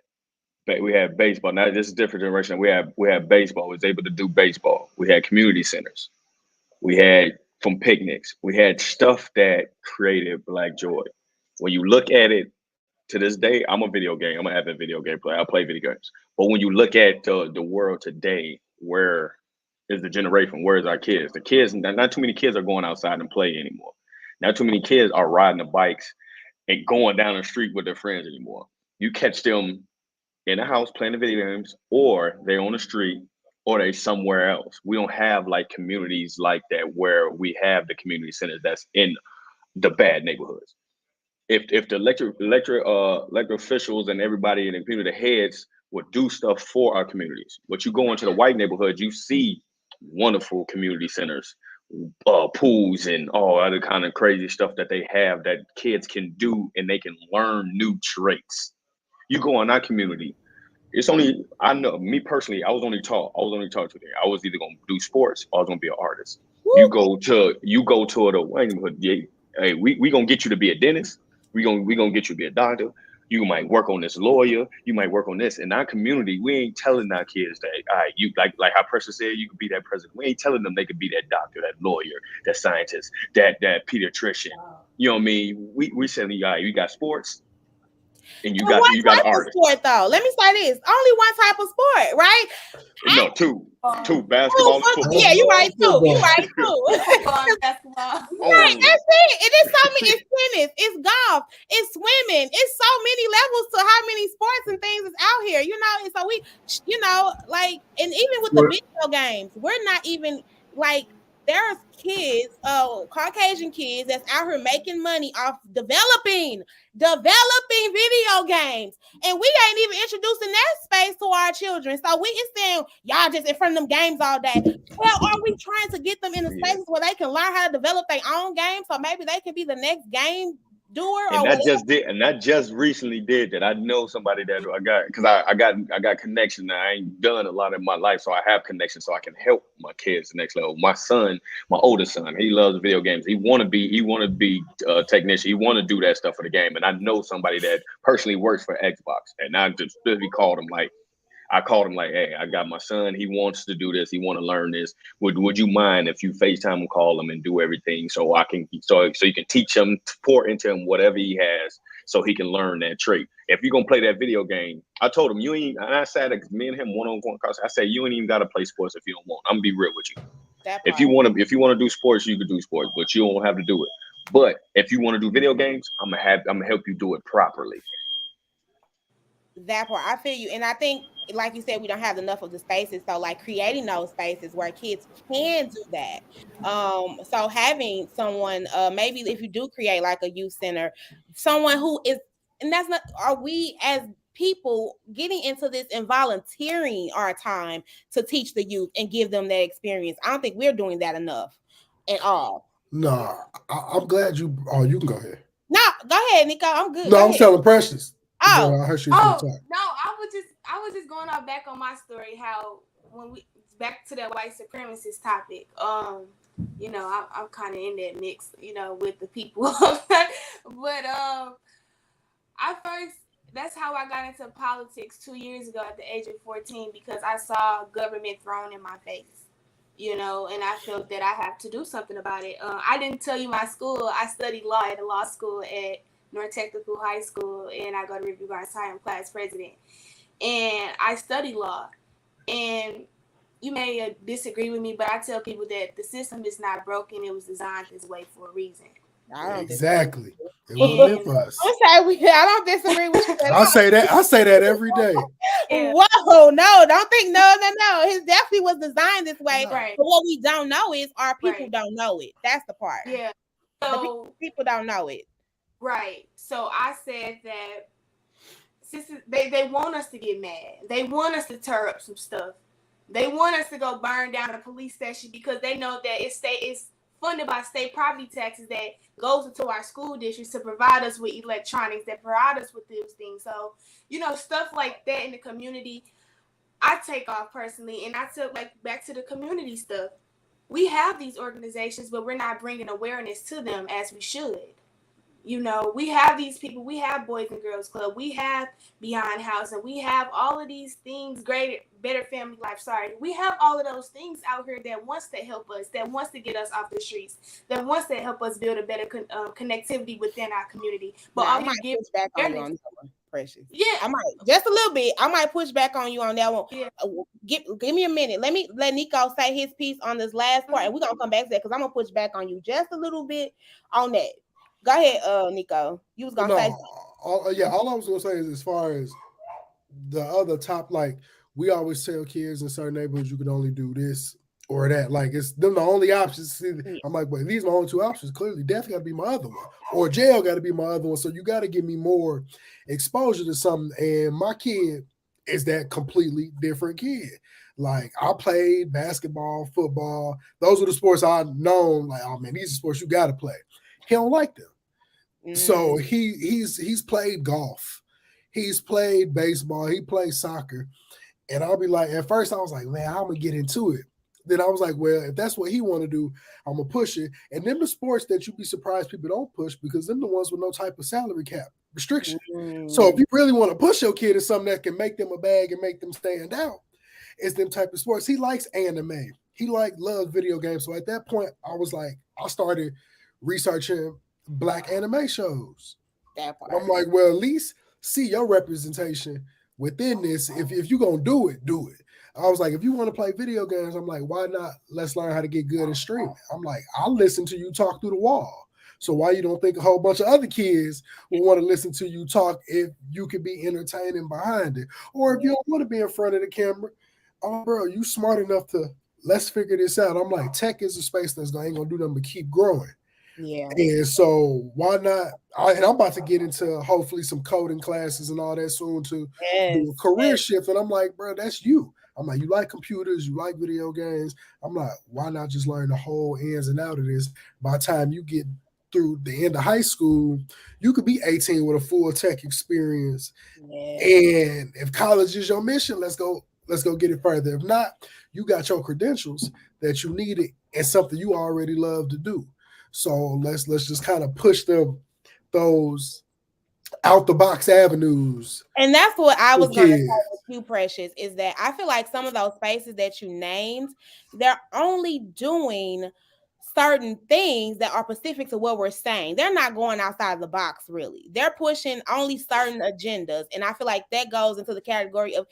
we had baseball. Now this is a different generation. We had baseball. We was able to do baseball. We had community centers. We had from picnics. We had stuff that created Black joy. When you look at it to this day, I'm a video game. I'm an avid video game player. I play video games. But when you look at the world today, where is the generation? Where is our kids? The kids, not too many kids are going outside and play anymore. Not too many kids are riding the bikes and going down the street with their friends anymore. You catch them in the house playing the video games, or they on the street, or they somewhere else. We don't have like communities like that where we have the community centers that's in the bad neighborhoods. If the elected officials and everybody in the community, the heads, would do stuff for our communities. But you go into the white neighborhoods, you see wonderful community centers, pools, and all other kind of crazy stuff that they have that kids can do, and they can learn new traits. You go in our community, it's only, I know me personally, I was only taught today. I was either gonna do sports or I was gonna be an artist. You Woo! go to the neighborhood, yeah, hey, we gonna get you to be a dentist. We gonna get you to be a doctor. You might work on this lawyer. You might work on this. In our community, we ain't telling our kids that, all right, you like how Precious said you could be that president. We ain't telling them they could be that doctor, that lawyer, that scientist, that pediatrician. You know what I mean? We saying, all right, you got sports and you And got what you got an type of artist. sport though? Let me say this: only one type of sport, right? No, two, Oh, basketball and football. football. Yeah, you're right too. You're Football. right too. Football and basketball. Right, Only. that's it. It is so many. It's tennis, it's golf, it's swimming. It's so many levels to how many sports and things is out here, And so we, like, and even with the Well, video games, we're not even like there's kids, Caucasian kids that's out here making money off developing video games, and we ain't even introducing that space to our children. So we it's saying y'all just in front of them games all day. Well, are we trying to get them in the Yeah. spaces where they can learn how to develop their own game so maybe they can be the next game doer And or that whatever? just did, and that just recently did that. I know somebody that I got, because I got connection. I ain't done a lot in my life, so I have connection, so I can help my kids the next level. My son, my oldest son, he loves video games. He want to be a technician. He want to do that stuff for the game. And I know somebody that personally works for Xbox, and I just literally called him like, hey, I got my son. He wants to do this. He want to learn this. Would you mind if you FaceTime him, call him, and do everything so I can so you can teach him, pour into him whatever he has, so he can learn that trait. If you're gonna play that video game, I told him you ain't. And I said, me and him one on one. I said you ain't even gotta play sports if you don't want. I'm gonna be real with you. That If part. you want to, do sports, you could do sports, but you don't have to do it. But if you want to do video games, I'm gonna help you do it properly. That part, I feel you. And I think, like you said, we don't have enough of the spaces. So like creating those spaces where kids can do that. So having someone, maybe if you do create like a youth center, someone who is, and that's not, are we as people getting into this and volunteering our time to teach the youth and give them that experience? I don't think we're doing that enough at all. no, I'm glad you. Oh, you can go ahead. No, go ahead, Nico. I'm good. No, Go I was ahead. telling Precious, but Oh, I heard she was going to Oh talk. no, I was just going off back on my story. How when we back to that white supremacist topic. I'm kind of in that mix, with the people. But I first that's how I got into politics 2 years ago at the age of 14 because I saw government thrown in my face. And I felt that I have to do something about it. I didn't tell you my school. I studied law at a law school at North Technical High School, and I go to Review Gardens High. I'm class president, and I study law. And you may disagree with me, but I tell people that the system is not broken. It was designed this way for a reason. I don't disagree. Exactly. It will lift And us. I'm sorry, I don't disagree with you at I all. say that. I say that every day. yeah, Whoa, no, don't think no. His definitely was designed this way. No. right, But what we don't know is our people right, don't know it. That's the part. yeah. The So people don't know it. right. So I said that since they want us to get mad, they want us to tear up some stuff. They want us to go burn down a police station because they know that it's funded by state property taxes that goes into our school districts to provide us with electronics, that provide us with those things. So, stuff like that in the community, I take off personally, and I took like back to the community stuff. We have these organizations, but we're not bringing awareness to them as we should. We have these people, we have Boys and Girls Club, we have Beyond Housing, we have all of these things, greater, better family life. Sorry, we have all of those things out here that wants to help us, that wants to get us off the streets, that wants to help us build a better connectivity within our community. But Now, I all might you give push back on you awareness. on that one, Precious. Yeah, I might just a little bit. I might push back on you on that one. yeah. Give me a minute. Let Nico say his piece on this last part, and we're gonna come back to that because I'm gonna push back on you just a little bit on that. Go ahead, Nico. You was gonna say No. All I was gonna say is as far as the other top, like we always tell kids in certain neighborhoods, you can only do this or that. Like it's them the only options. See, yeah. I'm like, but these are my only two options. Clearly, death got to be my other one, or jail got to be my other one. So you got to give me more exposure to something. And my kid is that completely different kid. Like I played basketball, football. Those were the sports I known. Like, oh man, these are sports you got to play. He don't like them. So he's played golf. He's played baseball. He plays soccer. And I'll be like, at first I was like, man, I'm gonna get into it. Then I was like, well, if that's what he want to do, I'm gonna push it. And then the sports that you'd be surprised people don't push because them the ones with no type of salary cap restriction. So if you really want to push your kid in something that can make them a bag and make them stand out, it's them type of sports. He likes anime. He loves video games. So at that point, I was like, I started researching black anime shows. that part. I'm like, well, at least see your representation within this. If you're gonna do it, do it. I was like, if you want to play video games, I'm like, why not? Let's learn how to get good at streaming. I'm like, I'll listen to you talk through the wall. So why you don't think a whole bunch of other kids will want to listen to you talk if you could be entertaining behind it? Or if you don't want to be in front of the camera, oh bro, you smart enough to let's figure this out. I'm like, tech is a space that's ain't gonna do nothing but keep growing. Yeah. And so why not? And I'm about to get into hopefully some coding classes and all that soon to do a career shift. And I'm like, bro, that's you. I'm like, you like computers, you like video games. I'm like, why not just learn the whole ins and out of this? By the time you get through the end of high school, you could be 18 with a full tech experience. Yeah. And if college is your mission, let's go get it further. If not, you got your credentials that you needed and something you already love to do. So let's just kind of push them those out the box avenues. And that's what I was going to say kids. with you, Precious, is that I feel like some of those spaces that you named, they're only doing certain things that are specific to what we're saying. They're not going outside the box, really. They're pushing only certain agendas. And I feel like that goes into the category of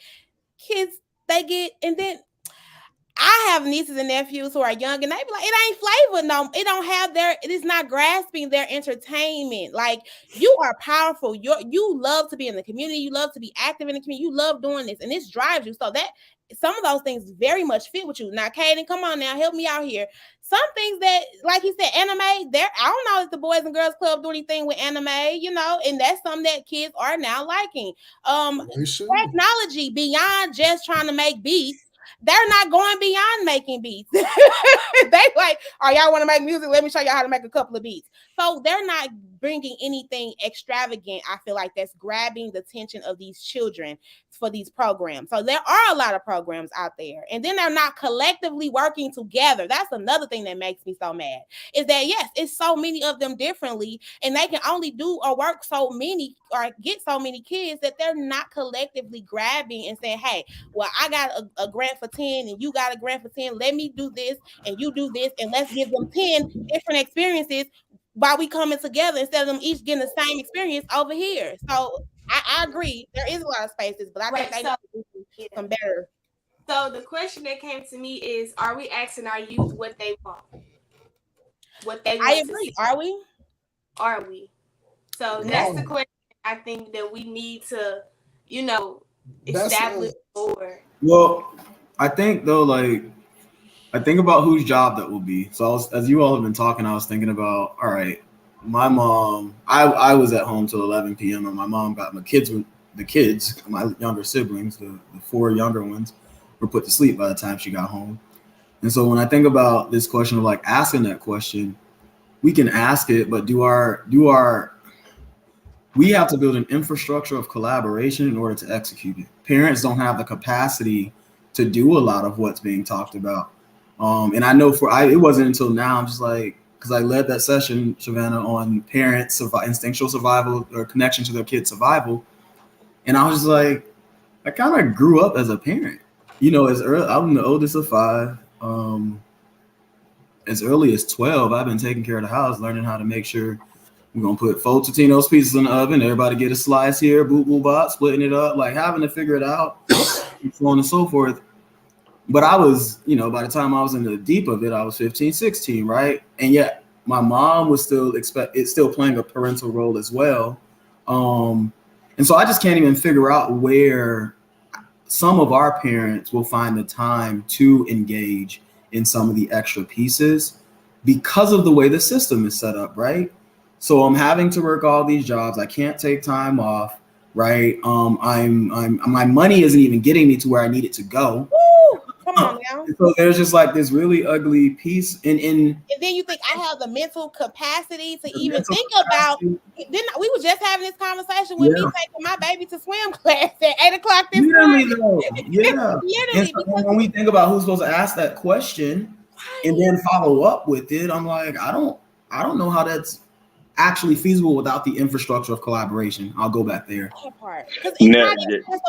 kids they get, and then I have nieces and nephews who are young, and they be like, it ain't flavor. No, it don't have it is not grasping their entertainment. Like, you are powerful. You love to be in the community. You love to be active in the community. You love doing this, and this drives you. So that some of those things very much fit with you. Now, Kaden, come on now, help me out here. Some things that, like he said, anime, there, I don't know if the Boys and Girls Club do anything with anime, and that's something that kids are now liking. Technology beyond just trying to make beats. They're not going beyond making beats. They like, oh, y'all want to make music? Let me show y'all how to make a couple of beats. So they're not bringing anything extravagant, I feel like, that's grabbing the attention of these children for these programs. So there are a lot of programs out there, and then they're not collectively working together. That's another thing that makes me so mad, is that, yes, it's so many of them differently, and they can only do or work so many or get so many kids that they're not collectively grabbing and saying, hey, well, I got a grant for 10 and you got a grant for 10. Let me do this and you do this, and let's give them 10 different experiences while we coming together instead of them each getting the same experience over here. So I agree. There is a lot of spaces, but I think they need to do some better. So the question that came to me is, are we asking our youth what they want? What they want I agree. Are we? are we? So that's the question I think that we need to, establish for. Well, I think though, like I think about whose job that will be. So as you all have been talking, I was thinking about, all right, my mom. I was at home till 11 p.m. and my mom got the kids, my younger siblings, the four younger ones, were put to sleep by the time she got home. And so when I think about this question of like asking that question, we can ask it, but do our we have to build an infrastructure of collaboration in order to execute it. Parents don't have the capacity to do a lot of what's being talked about. And I know it wasn't until now I'm just like, because I led that session, Savannah, on parents instinctual survival or connection to their kids' survival, and I was just like, I kind of grew up as a parent. As early, I'm the oldest of five. As early as 12, I've been taking care of the house, learning how to make sure we're gonna put 4 Totino's pizzas in the oven. Everybody get a slice here, boop boop bop, splitting it up, like having to figure it out, and so on and so forth. But I was, by the time I was in the deep of it, I was 15, 16, right? And yet my mom was still playing a parental role as well. And so I just can't even figure out where some of our parents will find the time to engage in some of the extra pieces because of the way the system is set up, right? So I'm having to work all these jobs. I can't take time off, right? My money isn't even getting me to where I need it to go. Woo! Come on now. So there's just like this really ugly piece and then you think I have the mental capacity to even think about. Then we were just having this conversation with me taking my baby to swim class at 8:00 this morning. Yeah. And so when we think about who's supposed to ask that question and then follow up with it, I'm like, I don't know how that's actually feasible without the infrastructure of collaboration. I'll go back there. That part.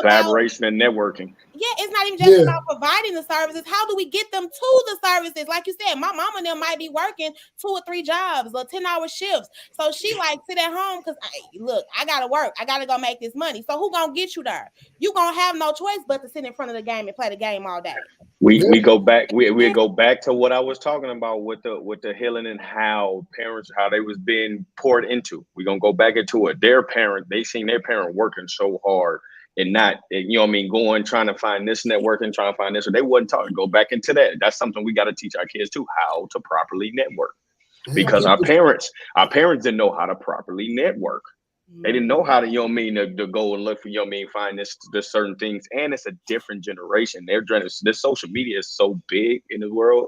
Collaboration and networking. Yeah, it's not even just about providing the services. How do we get them to the services? Like you said, my mom and them might be working 2 or 3 jobs or 10-hour shifts. So she like sit at home because look, I gotta work. I gotta go make this money. So who gonna get you there? You gonna have no choice but to sit in front of the game and play the game all day. We go back. We go back to what I was talking about with the healing and how they was being poured into. We're gonna go back into it. They seen their parent working so hard and not, going trying to find this network and trying to find this. Or they wasn't talking. Go back into that. That's something we got to teach our kids too, how to properly network. Because our parents didn't know how to properly network. They didn't know how to, to go and look for, find this certain things. And it's a different generation. This social media is so big in the world.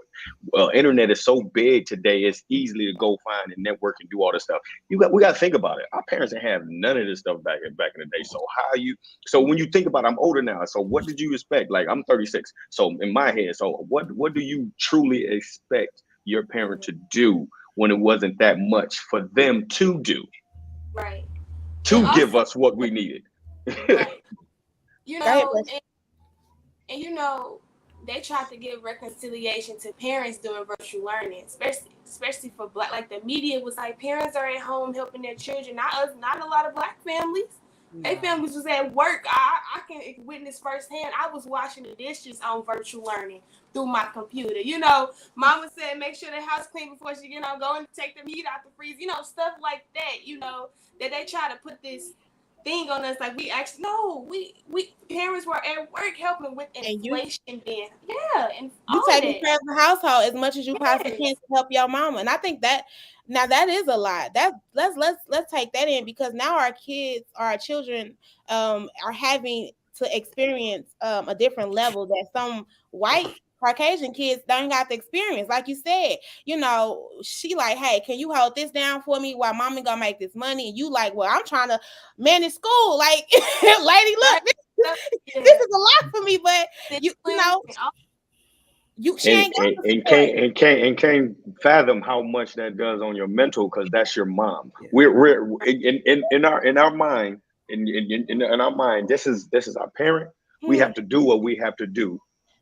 Well, internet is so big today. It's easily to go find and network and do all this stuff. We got to think about it. Our parents didn't have none of this stuff back in the day. So when you think about it, I'm older now. So what did you expect? Like I'm 36. So in my head, so what do you truly expect your parent to do when it wasn't that much for them to do? Right. To give us what we needed. Right. They tried to give reconciliation to parents doing virtual learning, especially for Black. Like the media was like, parents are at home helping their children. Not a lot of Black families. Their families was at work. I can witness firsthand. I was washing the dishes on virtual learning through my computer. Mama said make sure the house clean before she go and take the meat out the freezer. Stuff like that. That they try to put this thing on us, like we actually we parents were at work helping with inflation and you taking care of the household as much as you possibly can to help your mama. And I think that now that is a lot. That let's take that in, because now our children are having to experience a different level that some white Caucasian kids don't got the experience. Like you said, she like, hey, can you hold this down for me while mommy gonna make this money? And you like, well, I'm trying to manage school. Like, lady, look, this is a lot for me, but she ain't can't fathom how much that does on your mental, because that's your mom. We're in our mind, in our mind, this is our parent. We have to do what we have to do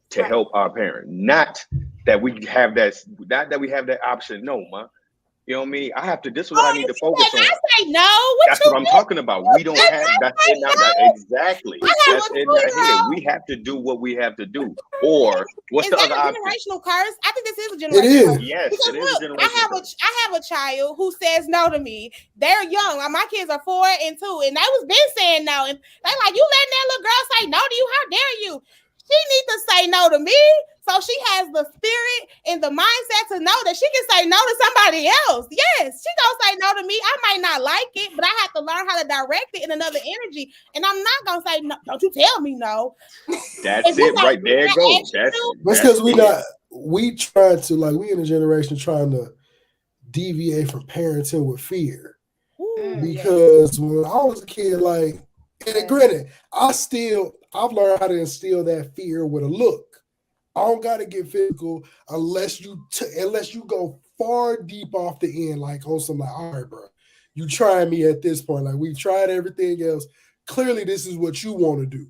to help our parent. Not that we have that option. No, ma. You know what I mean? I have to. This is what I Oh, need to you focus cannot on. say no. What That's you what I'm mean? talking about. You We don't have cannot that's say in our no. exactly. I have That's a in our head. 2-year-old. We have to do what we have to do. Or what's Is the that other a option? generational curse? I think this is a It generational curse. is. Yes, Because it is a look, generational curse. I have a child who says no to me. They're young. My kids are 4 and 2, and they was been saying no. And they like, you letting that little girl say no to you? How dare you? She needs to say no to me. So she has the spirit and the mindset to know that she can say no to somebody else. Yes, she gonna say no to me. I might not like it, but I have to learn how to direct it in another energy. And I'm not gonna say no. Don't you tell me no. That's it right there. When I Go. ask you to, That's That's because it. we trying to like we in a generation trying to deviate from parenting with fear. yes. Because when I was a kid, like, and granted, I've learned how to instill that fear with a look. I don't gotta get physical unless unless you go far deep off the end, like on some like, all right, bro, you trying me at this point. Like we've tried everything else. Clearly, this is what you want to do.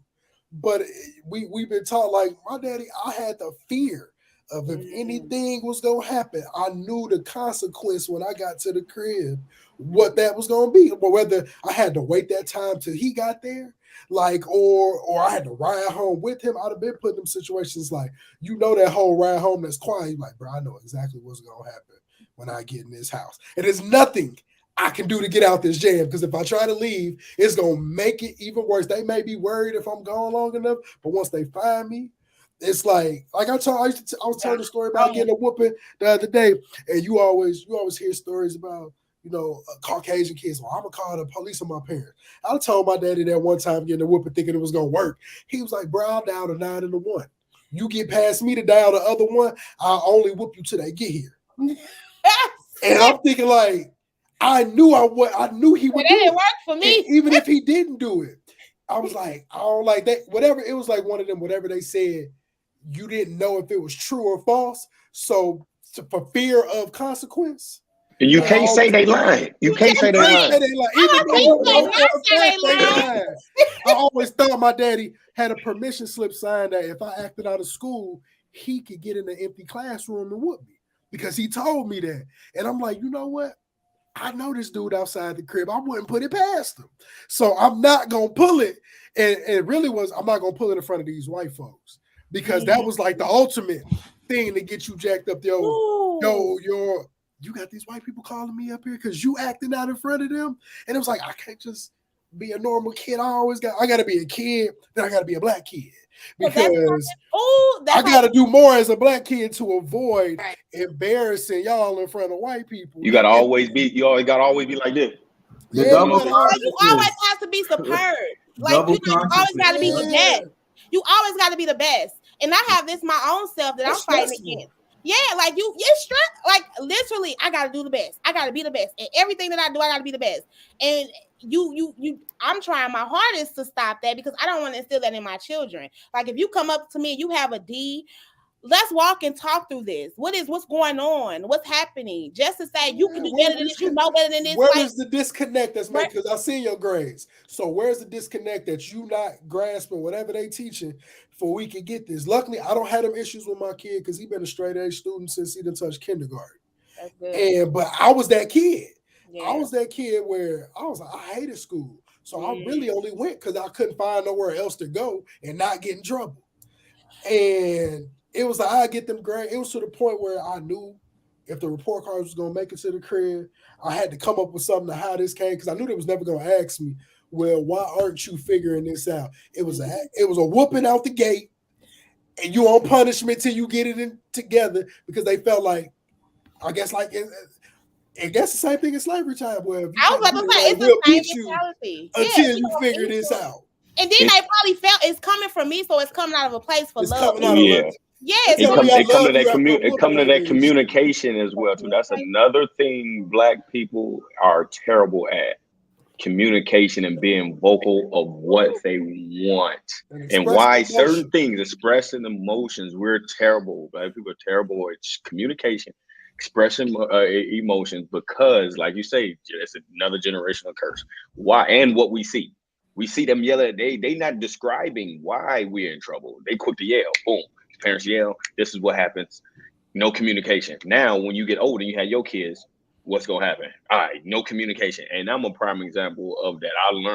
But we've been taught like my daddy, I had the fear of if anything was gonna happen, I knew the consequence when I got to the crib, what that was gonna be. But whether I had to wait that time till he got there, like or I had to ride home with him, I'd have been put in them situations like that whole ride home that's quiet. You're like, bro, I know exactly what's gonna happen when I get in this house. And there's nothing I can do to get out this jam because if I try to leave, it's gonna make it even worse. They may be worried if I'm gone long enough, but once they find me, it's like I was telling the story about getting a whooping the other day, and you always hear stories about Caucasian kids. Well, I'm gonna call the police on my parents. I told my daddy that one time getting a whooping thinking it was gonna work. He was like, bro, I'll dial the 9 and the 1. You get past me to dial the other one, I'll only whoop you till they get here. And I'm thinking like, I knew he would That do didn't it. work for me. And even if he didn't do it, I was like, I don't like that. Whatever, it was like one of them, whatever they said, you didn't know if it was true or false. So for fear of consequence. And you Like, can't say they lying. You can't say they lying. Even though you know for a fact they lying. I always thought my daddy had a permission slip signed that if I acted out of school, he could get in an empty classroom and whoop me because he told me that. And I'm like, you know what? I know this dude outside the crib. I wouldn't put it past him. So I'm not going to pull it. And it really was, I'm not going to pull it in front of these white folks because that was like the ultimate thing to get you jacked up. You got these white people calling me up here because you acting out in front of them. And it was like, I can't just be a normal kid. I got to be a kid. Then I got to be a black kid because I got to do more as a black kid to avoid embarrassing y'all in front of white people. You gotta always be like this. Yeah, double you always have to be superb. Like you always got to be the best. You always got to be the best. And I have this my own self that I'm fighting against. Yeah, like you're stressed. Like literally, I gotta do the best. I gotta be the best. And everything that I do, I gotta be the best. And I'm trying my hardest to stop that because I don't want to instill that in my children. Like if you come up to me and you have a D, let's walk and talk through this. What's going on? What's happening? Just to say you can do better than this, you know better than this. Where is the disconnect that's made? Because I see your grades. So where's the disconnect that you not grasping whatever they teaching for we can get this? Luckily, I don't have them issues with my kid because he been a straight A student since he done touched kindergarten. That's good. But I was that kid. Yeah. I was that kid where I was like, I hated school. So I really only went because I couldn't find nowhere else to go and not get in trouble. And it was like I get them grades. It was to the point where I knew if the report card was going to make it to the crib, I had to come up with something to how this came because I knew they was never going to ask me, well, why aren't you figuring this out? It was a whooping out the gate, and you on punishment till you get it in together because they felt like, I guess the same thing in slavery time where I was about to say it's the same mentality until you figure this out. And then they probably felt it's coming from me, so it's coming out of a place for love. It come to that communication as well too. That's another thing black people are terrible at. Communication and being vocal of what they want and why certain things, expressing emotions. We're terrible. Black people are terrible at communication, expressing emotions because, like you say, it's another generational curse. Why? And what we see them yell at, they not describing why we're in trouble. They quick to yell. Boom. Parents yell. This is what happens. No communication. Now, when you get older, you have your kids. what's gonna happen? All right, no communication, and I'm a prime example of that.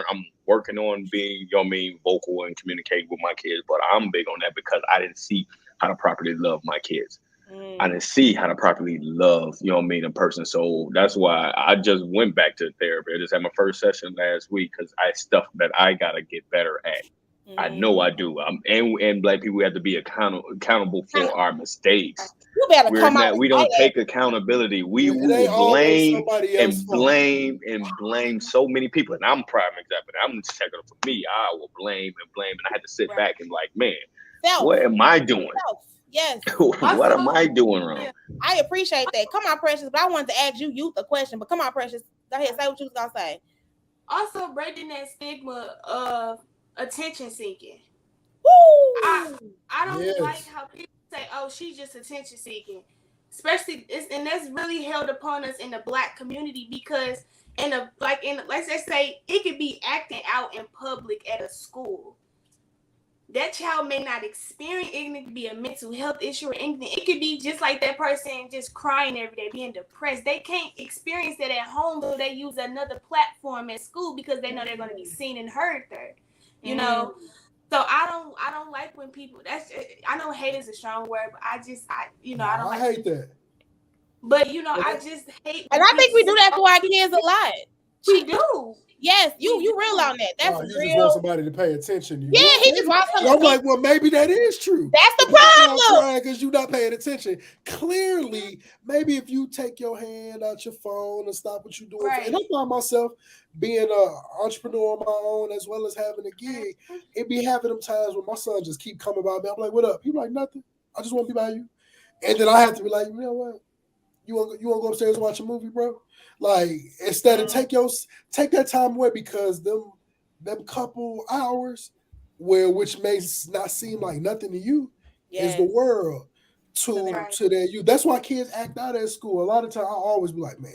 I'm working on being, you know what I mean, vocal and communicate with my kids, but I'm big on that because I didn't see how to properly love my kids. I didn't see how to properly love, you know what I mean, a person. So that's why I just went back to therapy. I just had my first session last week because I stuff that I gotta get better at. I know I do. And black people have to be accountable for our mistakes. You better We're come out not. and We don't take accountability. We It ain't will always blame somebody else's and fault. blame so many people. And I'm prime example. I'm just checking it for me. I will blame and blame, and I had to sit back and like, man, self. what am I doing? Self. Yes. What am I doing wrong? Yeah. I appreciate that. Come on, Precious. But I wanted to ask you youth a question. But come on, Precious. Go ahead. Say what you was gonna say. Also breaking that stigma of attention seeking. Woo! I don't Yes. like how people say, "Oh, she's just attention seeking," especially and that's really held upon us in the Black community because let's just say it could be acting out in public at a school. That child may not experience it. It could be a mental health issue or anything. It could be just like that person just crying every day, being depressed. They can't experience that at home, so they use another platform at school because they know they're going to be seen and heard there. You know. So I don't like when people. I know hate is a strong word, but I don't like. I hate that. But I just hate. And I think we do that to our kids a lot. We do. Yes, you real on that. That's you real. just want somebody to pay attention to you. Yeah, he just wants I'm like, well, maybe that is true. That's the problem. Because you're not paying attention. Clearly, maybe if you take your hand out your phone and stop what you're doing. Right. And I find myself being an entrepreneur on my own as well as having a gig. It be having them times when my son just keep coming by me. I'm like, what up? He like, nothing. I just want to be by you. And then I have to be like, you know what? You want to go upstairs and watch a movie, bro? Like, instead of take that time away because them couple hours which may not seem like nothing to you is the world to that you. That's why kids act out at school. A lot of times I always be like, man,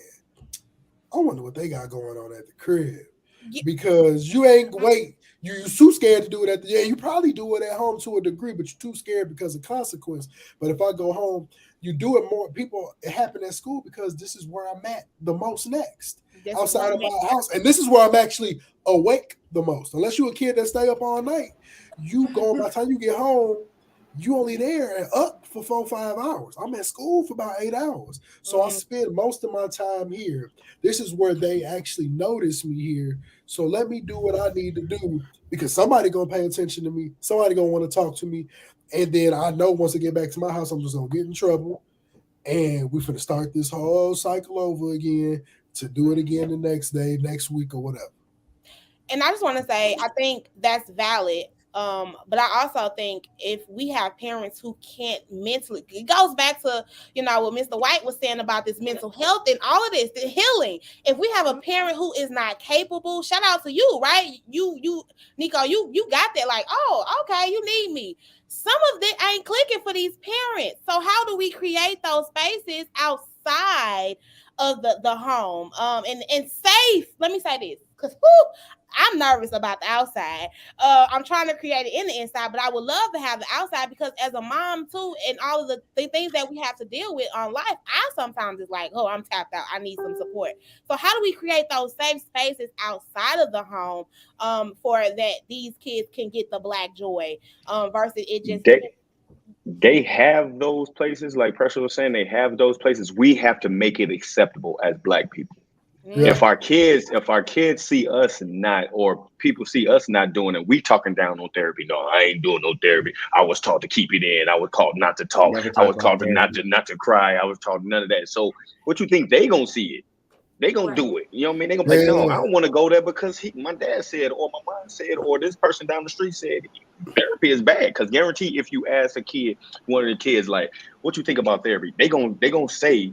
I wonder what they got going on at the crib. Because you ain't wait. You're too scared to do it you probably do it at home to a degree, but you're too scared because of consequence. But if I go home, you do it more. It happen at school because this is where I'm at the most next. Outside of my house. And this is where I'm actually awake the most. Unless you're a kid that stay up all night, by the time you get home, you only there and up for 4 or 5 hours. I'm at school for about 8 hours. So I spend most of my time here. This is where they actually notice me here. So let me do what I need to do because somebody gonna pay attention to me. Somebody gonna want to talk to me. And then I know once I get back to my house, I'm just gonna get in trouble. And we're gonna start this whole cycle over again to do it again the next day, next week, or whatever. And I just want to say, I think that's valid. But I also think if we have parents who can't mentally, it goes back to, what Mr. White was saying about this mental health and all of this, the healing. If we have a parent who is not capable, shout out to you, right? You, Nico, you got that, like, oh, okay, you need me. Some of it ain't clicking for these parents. So how do we create those spaces outside of the home? And safe, let me say this, because I'm nervous about the outside. I'm trying to create it in the inside, but I would love to have the outside because as a mom too, and all of the things that we have to deal with on life, I sometimes is like, oh, I'm tapped out. I need some support. So how do we create those safe spaces outside of the home for that these kids can get the Black joy versus it just... They have those places, like Pressure was saying, they have those places. We have to make it acceptable as Black people. Yeah. If our kids see us not, or people see us not doing it, we talking down on therapy. No, I ain't doing no therapy. I was taught to keep it in. I was taught not to talk. I was taught not to cry. I was taught none of that. So what you think they gonna see it? They gonna do it. You know what I mean? They gonna be like, no, I don't want to go there because my dad said, or my mom said, or this person down the street said therapy is bad. Because guarantee if you ask a kid, one of the kids, like, what you think about therapy? They gonna say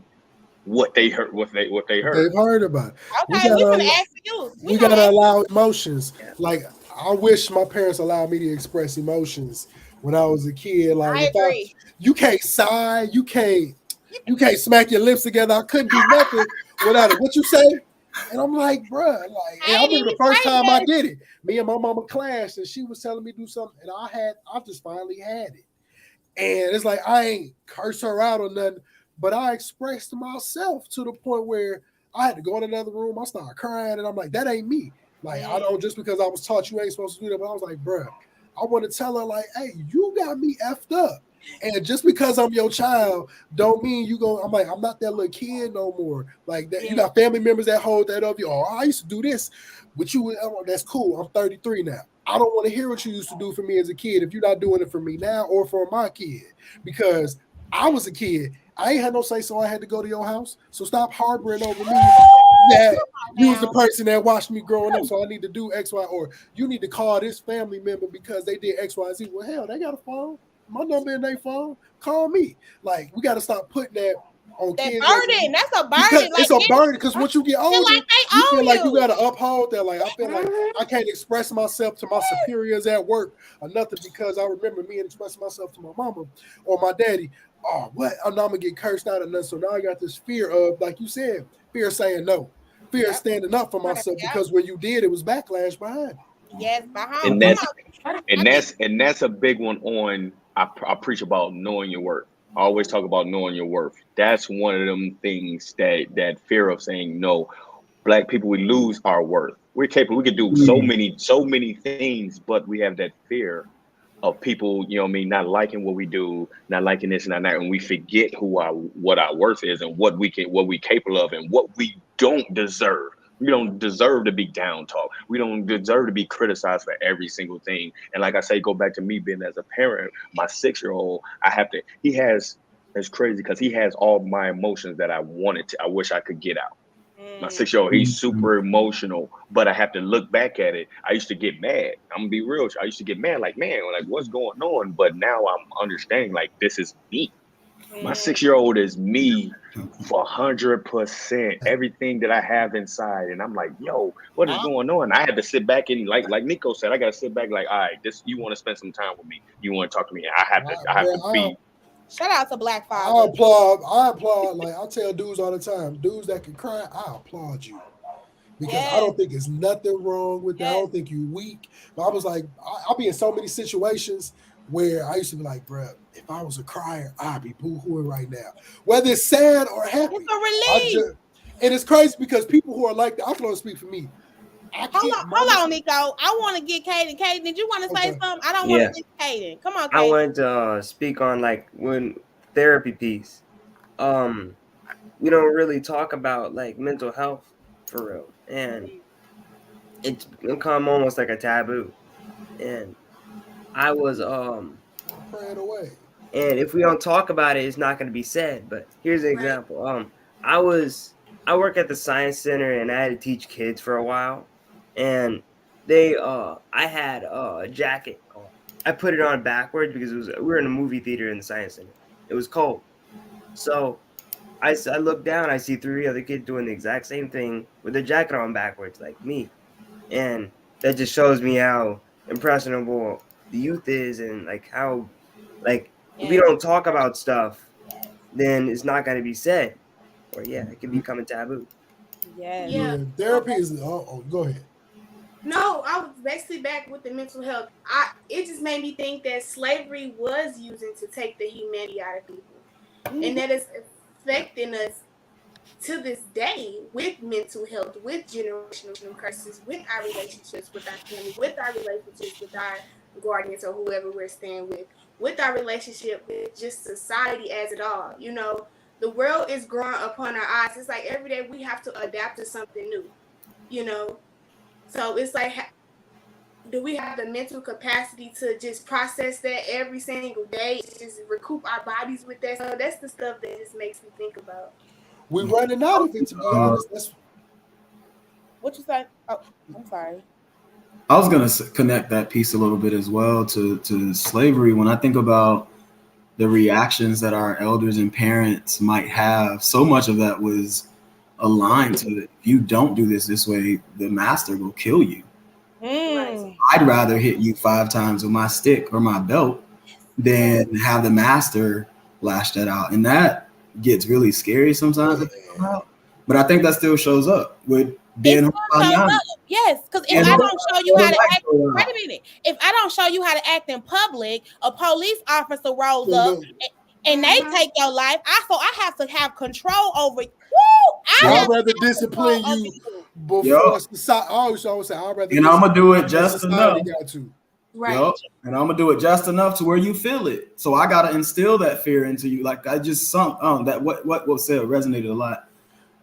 what they heard, what they heard. They've heard about it. Okay, we're gonna ask you. We gotta allow emotions. Like, I wish my parents allowed me to express emotions when I was a kid. Like, I agree. You can't sigh, you can't smack your lips together. I couldn't do nothing without it. What you say? And I'm like, bruh, like, and I remember the first time I did it. Me and my mama clashed, and she was telling me to do something, and I just finally had it. And it's like I ain't curse her out or nothing. But I expressed myself to the point where I had to go in another room. I started crying, and I'm like, that ain't me. Like, I don't, just because I was taught you ain't supposed to do that, but I was like, bruh, I want to tell her, like, hey, you got me effed up. And just because I'm your child, don't mean you go. I'm like, I'm not that little kid no more. Like that, you got family members that hold that of you. Oh, I used to do this, but you, that's cool. I'm 33 now. I don't want to hear what you used to do for me as a kid if you're not doing it for me now or for my kid. Because I was a kid, I ain't had no say, so I had to go to your house. So stop harboring over me that you was the person that watched me growing up, so I need to do X, Y, or you need to call this family member because they did X, Y, Z. Well, hell, they got a phone. My number in their phone. Call me. Like, we got to stop putting that on That kids. burden. That's a burden. Because Like, it's a burden. Because once you get feel older, like they you owe feel like you you. got to uphold that. Like, I feel like I can't express myself to my superiors at work or nothing because I remember me expressing myself to my mama or my daddy. Oh, what? I'm not going to get cursed out of nothing. So now I got this fear of, like you said, fear of saying no. Fear of standing up for myself because when you did, it was backlash behind it. Yes, behind. And Come that's on. and that's a big one on. I preach about knowing your worth. I always talk about knowing your worth. That's one of them things that fear of saying no. Black people, we lose our worth. We're capable. We can do so many things, but we have that fear of people, you know what I mean, not liking what we do, not liking this and not that, and we forget what our worth is and what we capable of and what we don't deserve. We don't deserve to be down talked. We don't deserve to be criticized for every single thing. And like I say, go back to me being as a parent, my 6-year-old, it's crazy because he has all my emotions that I wish I could get out. My 6-year-old, he's super emotional, but I have to look back at it. I used to get mad. I'm gonna be real. I used to get mad, like, man, like what's going on? But now I'm understanding, like, this is me. My 6-year-old is me for 100%. Everything that I have inside, and I'm like, yo, what is going on? I had to sit back and like Nico said, I gotta sit back, like, all right, you want to spend some time with me? You want to talk to me? I have to be. Shout out to Black I fathers. applaud. Like I tell dudes all the time, dudes that can cry, I applaud you. Because I don't think there's nothing wrong with that. I don't think you weak. But I was like, I'll be in so many situations where I used to be like, bruh, if I was a crier, I'd be boo-hooing right now. Whether it's sad or happy. It's a relief. And it's crazy because people who are like that, I can only speak for me. Hold on, Nico. I want to get Kaden. Kaden, did you want to say something? I don't want to miss Kaden. Come on, Kaden. I wanted to speak on like when therapy piece. We don't really talk about like mental health for real, and it's become almost like a taboo. And I was pray it away. And if we don't talk about it, it's not going to be said. But here's an example. I work at the science center, and I had to teach kids for a while, and I had a jacket on. I put it on backwards because we were in a movie theater in the science center. It was cold, so I look down. I see 3 other kids doing the exact same thing with their jacket on backwards, like me, and that just shows me how impressionable the youth is, and like how, like, if we don't talk about stuff, then it's not going to be said, or it can become a taboo. Yeah. Therapy is. Oh, go ahead. No, I was basically back with the mental health. It just made me think that slavery was using to take the humanity out of people, and that is affecting us to this day with mental health, with generational curses, with our relationships with our family, with our relationships with our guardians or whoever we're staying with our relationship with just society as it all. You know, the world is growing upon our eyes. It's like every day we have to adapt to something new, you know. So it's like, do we have the mental capacity to just process that every single day, just recoup our bodies with that? So that's the stuff that just makes me think about. We're running out of it, to be honest. What you say? Oh, I'm sorry. I was going to connect that piece a little bit as well to slavery. When I think about the reactions that our elders and parents might have, so much of that was aligned to, if you don't do this way, the master will kill you. I'd rather hit you 5 times with my stick or my belt than have the master lash that out. And that gets really scary sometimes to think about. But I think that still shows up with being yes, because if I don't show you how to act, wait a minute. If I don't show you how to act in public, a police officer rolls up and they take your life. I have to have control over. I'd rather discipline you before society. I always say I'd rather. And I'm gonna do it just enough. Got to. Right. Yep. And I'm gonna do it just enough to where you feel it. So I gotta instill that fear into you. Like I just sunk that what was said resonated a lot.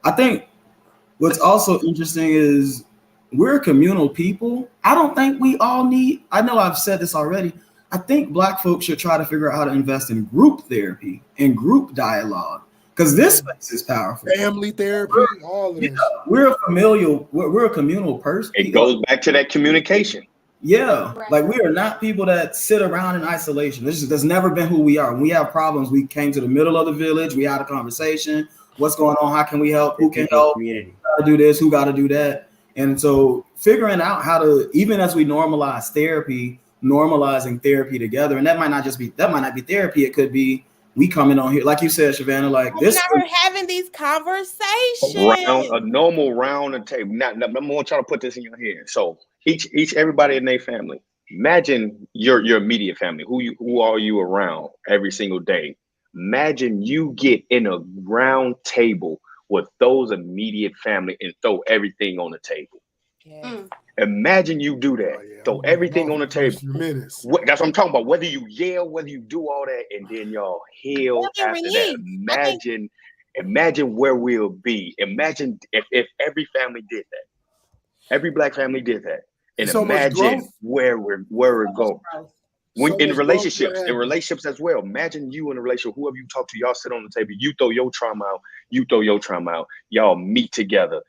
I think what's also interesting is we're communal people. I don't think we all need, I know I've said this already. I think Black folks should try to figure out how to invest in group therapy and group dialogue. Because this space is powerful. Family therapy, all of this. We're a communal person. It goes back to that communication. Yeah, like we are not people that sit around in isolation. That's never been who we are. When we have problems, we came to the middle of the village. We had a conversation. What's going on? How can we help? Who can help? Who got to do this? Who got to do that? And so figuring out how to, even as we normalize therapy, normalizing therapy together, and that might not be therapy. It could be we coming on here, like you said, Shavannah, like this. We're having these conversations. A normal round of table. Now, I'm gonna try to put this in your head. So everybody in their family. Imagine your immediate family. Who are you around every single day? Imagine you get in a round table with those immediate family and throw everything on the table. Yeah. Imagine you do that. Throw everything on the table. Minutes. That's what I'm talking about. Whether you yell, whether you do all that, and then y'all heal after that. Imagine where we'll be. Imagine if every family did that. Every Black family did that. And so imagine where we're going. In relationships as well. Imagine you in a relationship, whoever you talk to, y'all sit on the table, you throw your trauma out, y'all meet together.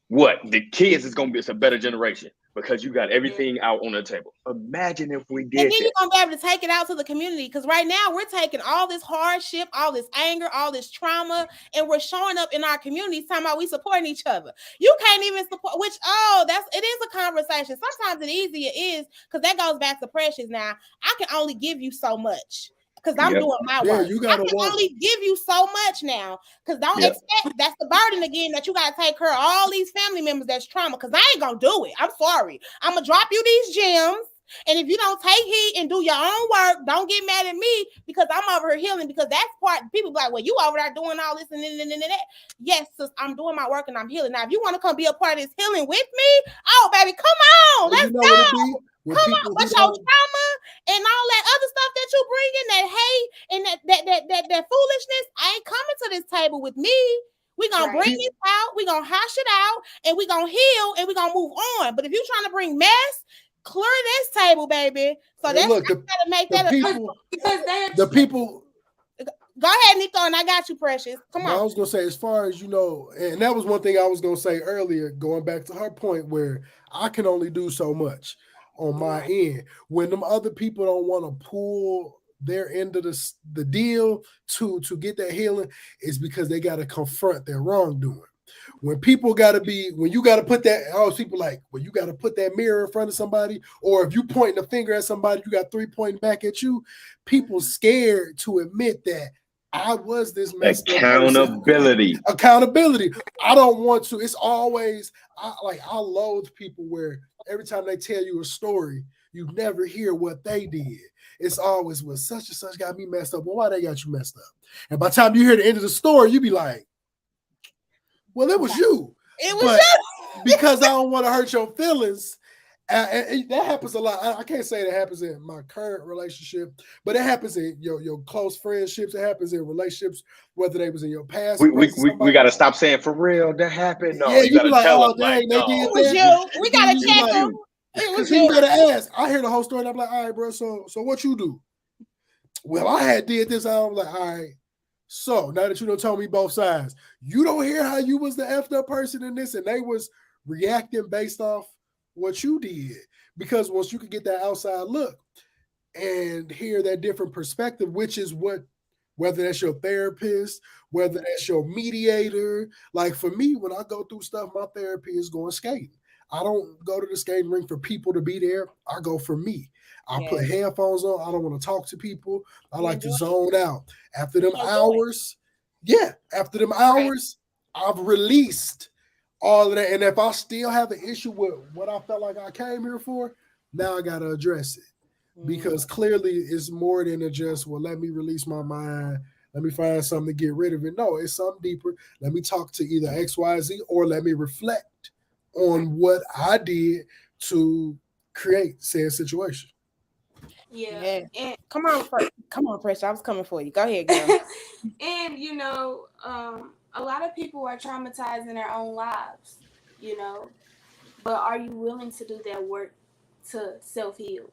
What? The kids is gonna be a better generation because you got everything out on the table. Imagine if we did. And then you're gonna be able to take it out to the community, because right now we're taking all this hardship, all this anger, all this trauma, and we're showing up in our communities talking about we supporting each other. You can't even support, it is a conversation. Sometimes it easier is because that goes back to Precious. Now I can only give you so much, because I'm doing my work. I can only give you so much now, because don't expect that's the burden again, that you got to take care of all these family members that's trauma, because I ain't gonna do it. I'm sorry. I'm gonna drop you these gems, and if you don't take heed and do your own work, don't get mad at me, because I'm over here healing, because that's part. People be like, well, you over there doing all this and that. Yes, sis, I'm doing my work and I'm healing. Now, if you want to come be a part of this healing with me, oh baby, come on, let's go. Come on, what's your trauma and all that other stuff that you bring in, that hate and that foolishness? I ain't coming to this table with me. We're gonna bring this out, we're gonna hash it out, and we're gonna heal, and we're gonna move on. But if you're trying to bring mess, clear this table, baby. So that's gotta make that the people. Go ahead, Nico, and I got you, Precious. Come on. I was gonna say, as far as you know, and that was one thing I was gonna say earlier, going back to her point where I can only do so much on my end. When them other people don't want to pull their end of the deal to get that healing, is because they got to confront their wrongdoing. When people got to be, when you got to put that, people like, well, you got to put that mirror in front of somebody, or if you pointing a finger at somebody, you got 3 pointing back at you. People scared to admit that I was this messed accountability. Accountability. I don't want to. It's always I loathe people where every time they tell you a story, you never hear what they did. It's always, well, such and such got me messed up. Well, why they got you messed up? And by the time you hear the end of the story, you be like, well, it was you. It was you. Because I don't want to hurt your feelings. And that happens a lot. I can't say that happens in my current relationship, but it happens in your close friendships. It happens in relationships, whether they was in your past. We got to stop saying for real that happened. No, yeah, you be like, oh dang, they did it was you. We got to check them. Because you better ask. I hear the whole story and I'm like, all right, bro, so what you do? Well, I had did this. I'm like, all right. So now that you done told me both sides, you don't hear how you was the effed up person in this, and they was reacting based off what you did. Because once you can get that outside look and hear that different perspective, which is what, whether that's your therapist, whether that's your mediator. Like for me, when I go through stuff, my therapy is going skating. I don't go to the skating rink for people to be there. I go for me. I put headphones on. I don't want to talk to people. I like to zone out. After them hours, I've released all of that. And if I still have an issue with what I felt like I came here for, now I got to address it. Because clearly it's more than just, well, let me release my mind. Let me find something to get rid of it. No, it's something deeper. Let me talk to either XYZ or let me reflect on what I did to create said situation. Yeah. Yeah. And Come on, Pressure. I was coming for you. Go ahead, girl. and a lot of people are traumatized in their own lives, you know, but are you willing to do that work to self heal?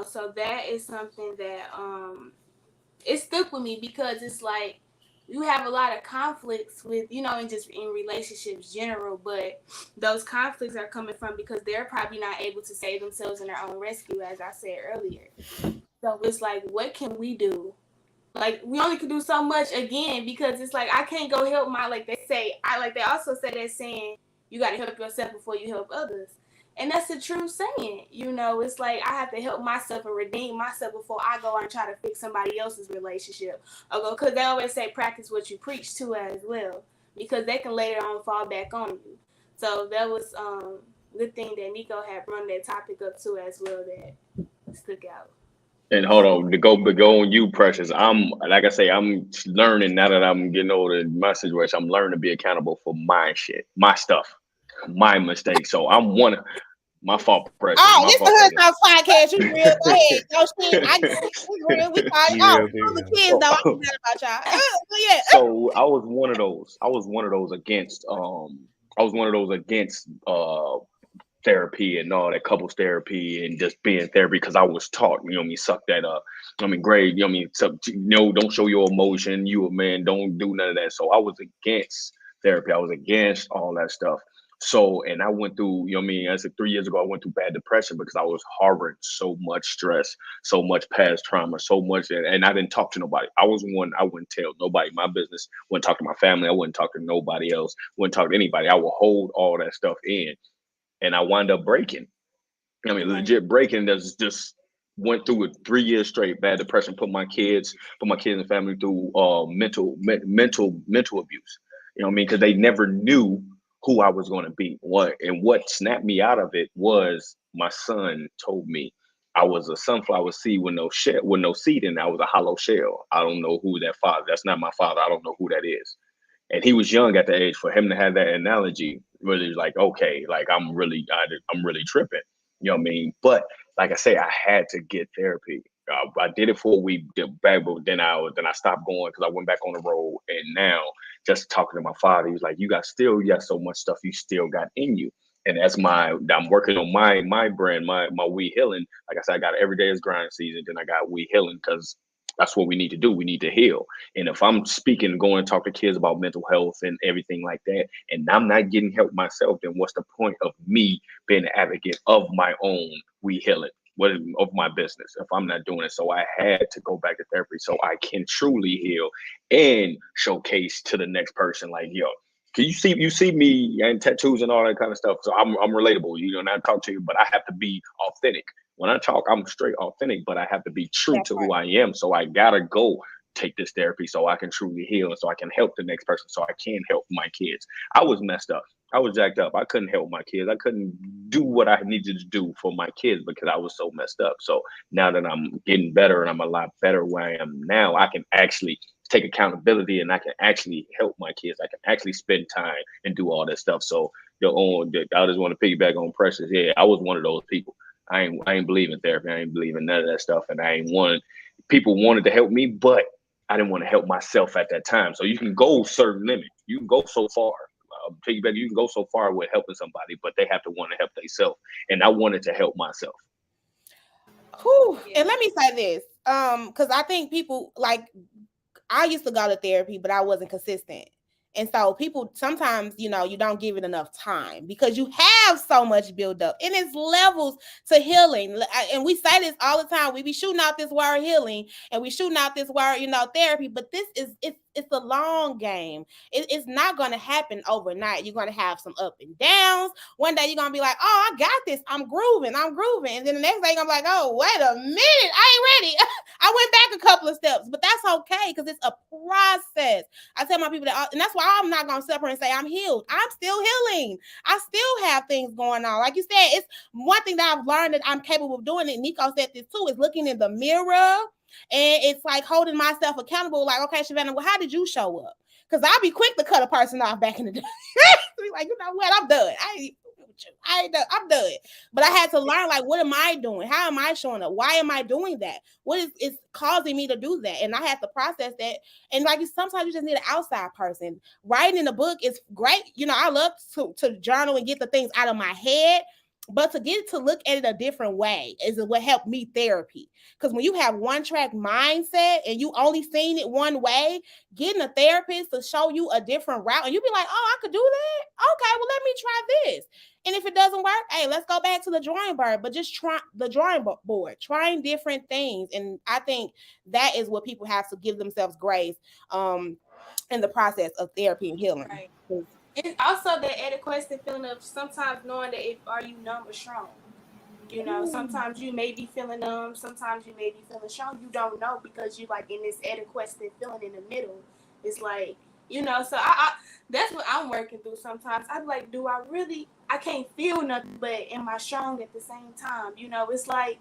So that is something that it stuck with me because it's like you have a lot of conflicts with, and just in relationships general, but those conflicts are coming from because they're probably not able to save themselves in their own rescue, as I said earlier. So it's like, what can we do? Like, we only can do so much again because it's like I can't go help like they say, they also say that saying, you got to help yourself before you help others. And that's a true saying. It's like I have to help myself and redeem myself before I go and try to fix somebody else's relationship. Because they always say practice what you preach to as well, because they can later on fall back on you. So that was good thing that Nico had brought that topic up too as well that stuck out. And hold on, to go on you, Precious. I'm like I say, I'm learning now that I'm getting older in my situation. I'm learning to be accountable for my shit, my stuff, my mistakes. So I'm one of my fault, Precious. Oh, My this the fault, Hood Precious. Talks podcast. You real? Go ahead. No shit. I get it. We real. We probably Be real, be all the real. kids though. I forgot about y'all. But yeah. So I was one of those. I was one of those against. I was one of those against therapy and all that couples therapy and just being therapy because I was taught, suck that up. Great, don't show your emotion. You a man, don't do none of that. So I was against therapy. I was against all that stuff. So, and I went through, I said 3 years ago, I went through bad depression because I was harboring so much stress, so much past trauma, so much, and I didn't talk to nobody. I was one, I wouldn't tell nobody my business, wouldn't talk to my family, I wouldn't talk to nobody else, wouldn't talk to anybody. I would hold all that stuff in and I wound up breaking. Right. Legit breaking. That's just went through it 3 years straight. Bad depression. Put my kids and family through mental abuse. You know what I mean? Because they never knew who I was going to be. What snapped me out of it was my son told me I was a sunflower seed with no shell, with no seed in it. I was a hollow shell. I don't know who that father. That's not my father. I don't know who that is. And he was young at the age. For him to have that analogy really like, okay, like I'm really tripping. You know what I mean? But like I say, I had to get therapy. I did it for a week back, but then I stopped going because I went back on the road. And now, just talking to my father, he was like, you got so much stuff you still got in you." And I'm working on my brand, my We Healing. Like I said, I got every day is grind season. Then I got We Healing because that's what we need to do. We need to heal. And if I'm speaking, going to talk to kids about mental health and everything like that, and I'm not getting help myself, then what's the point of me being an advocate of my own We Heal It, of my business, if I'm not doing it? So I had to go back to therapy so I can truly heal and showcase to the next person, like, yo, can you see me and tattoos and all that kind of stuff. So I'm relatable, and I talk to you, but I have to be authentic. When I talk, I'm straight authentic, but I have to be true That's to right. who I am. So I gotta go take this therapy so I can truly heal and so I can help the next person, so I can help my kids. I was messed up. I was jacked up. I couldn't help my kids. I couldn't do what I needed to do for my kids because I was so messed up. So now that I'm getting better and I'm a lot better where I am now, I can actually take accountability and I can actually help my kids. I can actually spend time and do all that stuff. So I just want to piggyback on Precious. Yeah, I was one of those people. I ain't believe in therapy. I ain't believe in none of that stuff. And I ain't wanted people wanted to help me, but I didn't want to help myself at that time. So you can go certain limit. You can go so far. Piggyback, you can go so far with helping somebody, but they have to want to help themselves. And I wanted to help myself. Whew. Yeah. And let me say this, because I think people like I used to go to therapy, but I wasn't consistent. And so people sometimes, you don't give it enough time because you have so much build up and it's levels to healing. And we say this all the time. We be shooting out this word healing and we shooting out this word, therapy, but this is it's a long game. It's not going to happen overnight. You're going to have some up and downs. One day you're going to be like, oh, I got this. I'm grooving. And then the next day I'm like, oh, wait a minute. I ain't ready. I went back a couple of steps, but that's okay because it's a process. I tell my people that, and that's why I'm not going to sit here and say I'm healed. I'm still healing. I still have things going on. Like you said, it's one thing that I've learned that I'm capable of doing, and Nico said this too, is looking in the mirror. And it's like holding myself accountable, like, okay, Savannah, well, how did you show up? Because I'll be quick to cut a person off back in the day. Be like, you know what, I'm done. I'm done. But I had to learn, like, what am I doing? How am I showing up? Why am I doing that? What is causing me to do that? And I have to process that. And like, sometimes you just need an outside person. Writing in a book is great. You know, I love to journal and get the things out of my head. But to get to look at it a different way is what helped me therapy. Because when you have one track mindset and you only seen it one way, getting a therapist to show you a different route, and you be like, oh, I could do that? Okay, well, let me try this. And if it doesn't work, hey, let's go back to the drawing board. But just try the drawing board, trying different things. And I think that is what people have to give themselves grace in the process of therapy and healing. Right. And also that adequacy feeling of sometimes knowing that are you numb or strong. You know, sometimes you may be feeling numb, sometimes you may be feeling strong. You don't know because you like in this adequacy feeling in the middle. It's like, you know, so I that's what I'm working through sometimes. I'm like, do I really, I can't feel nothing, but am I strong at the same time? You know, it's like,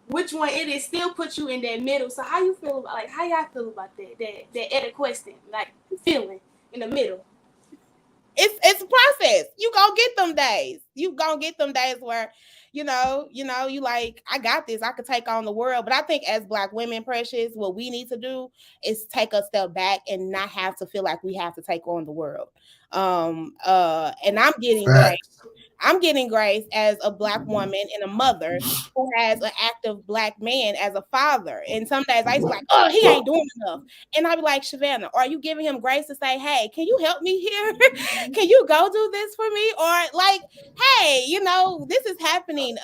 which one it is still put you in that middle. So how you feel about, like, how y'all feel about that adequacy, like feeling in the middle? It's a process. You gonna get them days. You gonna get them days where, you like, I got this. I could take on the world. But I think as Black women, Precious, what we need to do is take a step back and not have to feel like we have to take on the world. And I'm getting grace. I'm getting grace as a Black woman and a mother who has an active Black man as a father. And some days I used to be like, oh, he ain't doing enough. And I'd be like, Savannah, are you giving him grace to say, hey, can you help me here? Can you go do this for me? Or like, hey, this is happening.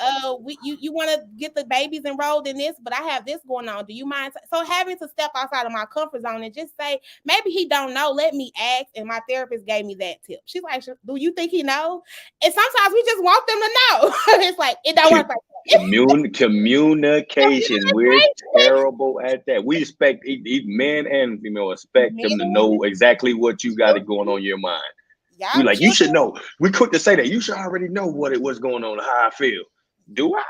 You want to get the babies enrolled in this, but I have this going on. Do you mind? So having to step outside of my comfort zone and just say, maybe he don't know. Let me ask. And my therapist gave me that tip. She's like, do you think he know? And sometimes we just want them to know. It's like, it don't work like that. Communication. We're terrible at that. We expect men and female expect them to know exactly what you got going on in your mind. We like, you should know. We quick to say that. You should already know what's going on, how I feel. Do I?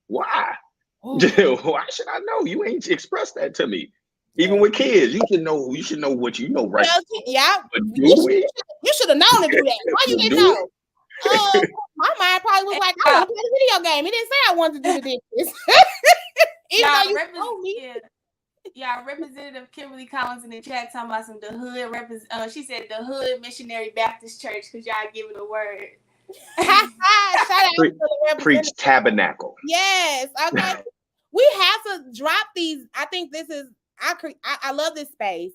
Why? Why should I know? You ain't expressed that to me. Even with kids, you should know what you know, right? Yeah. But you should have known to do that. Why you didn't know? My mind probably was like, I want to play the video game. It didn't say I wanted to do the dishes. Even though you told me. Yeah, Representative Kimberly Collins in the chat talking about the hood. She said the Hood Missionary Baptist Church because y'all giving a word. Shout out to the Preach tabernacle. Yes. Okay. We have to drop these. I think this is. I love this space.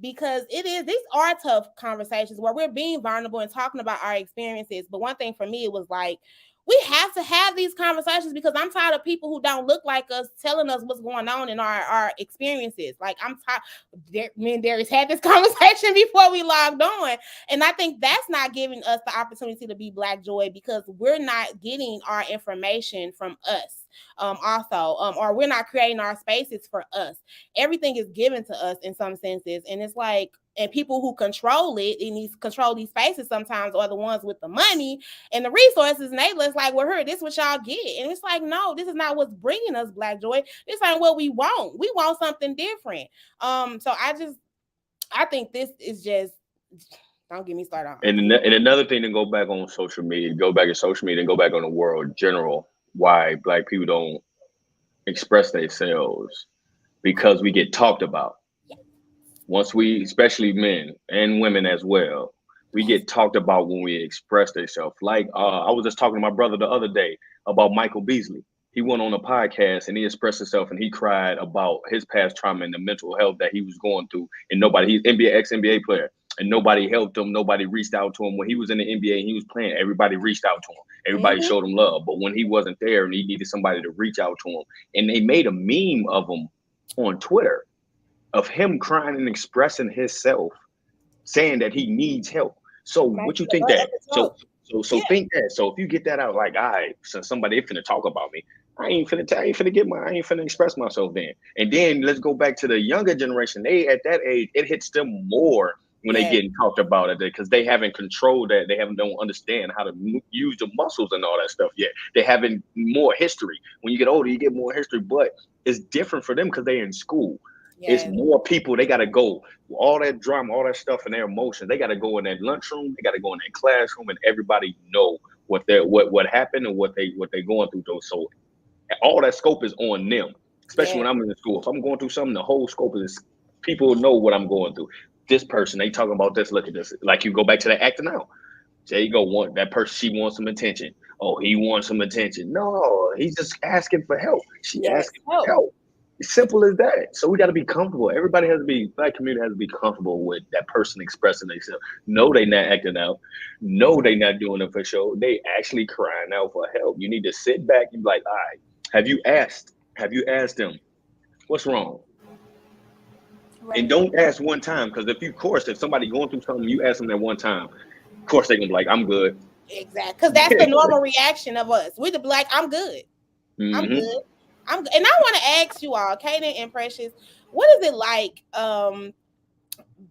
Because these are tough conversations where we're being vulnerable and talking about our experiences. But one thing for me, it was like, we have to have these conversations because I'm tired of people who don't look like us telling us what's going on in our experiences. Like, I'm tired. Me and Darius had this conversation before we logged on. And I think that's not giving us the opportunity to be Black joy because we're not getting our information from us. Or we're not creating our spaces for us. Everything is given to us in some senses, and it's like, and people who control these spaces sometimes are the ones with the money and the resources, and they just like, well, here, this is what y'all get, and it's like, no, this is not what's bringing us Black joy. This ain't what we want. We want something different. So I think this is just. Don't get me started on. And another thing to go back on social media, and go back on the world in general. Why Black people don't express themselves because we get talked about. Once we, especially men and women as well, we get talked about when we express themselves. Like I was just talking to my brother the other day about Michael Beasley. He went on a podcast and he expressed himself and he cried about his past trauma and the mental health that he was going through. And he's ex-NBA player. And nobody helped him. Nobody reached out to him. When he was in the NBA and he was playing, everybody reached out to him. Everybody showed him love. But when he wasn't there and he needed somebody to reach out to him, and they made a meme of him on Twitter. of him crying and expressing himself, saying that he needs help. So Make what you it think right that? at the So top. so Yeah. think that. So if you get that out, like, all right, since somebody finna talk about me, I ain't finna I ain't finna express myself then. And then let's go back to the younger generation. They at that age, it hits them more when they Yeah. getting talked about it because they haven't controlled that. They haven't don't understand how to use the muscles and all that stuff yet. They haven't more history. When you get older, you get more history, but it's different for them because they're in school. It's Yeah. more people. They got to go all that drama, all that stuff, and their emotions. They got to go in that lunchroom. They got to go in that classroom, and everybody know what happened and what they going through. Though, so all that scope is on them. Especially Yeah. when I'm in the school. If I'm going through something, the whole scope is people know what I'm going through. This person, they talking about this. Look at this. Like you go back to that acting out. There you go. Want that person? She wants some attention. Oh, he wants some attention. No, he's just asking for help. She Yes. asking for Help. help. It's simple as that. So we got to be comfortable. Everybody has to be. Black community has to be comfortable with that person expressing themselves. No, they not acting out. No, they not doing it for show. They actually crying out for help. You need to sit back and be like, all right. Have you asked? Have you asked them what's wrong? And Right. don't ask one time because if you, of course, if somebody going through something, you ask them that one time. Of course, they gonna be like, "I'm good." Exactly. Because that's the normal reaction of us. We the black, I'm good. I'm Hmm. good. I'm good. And I want to ask you all, Kaden and Precious, what is it like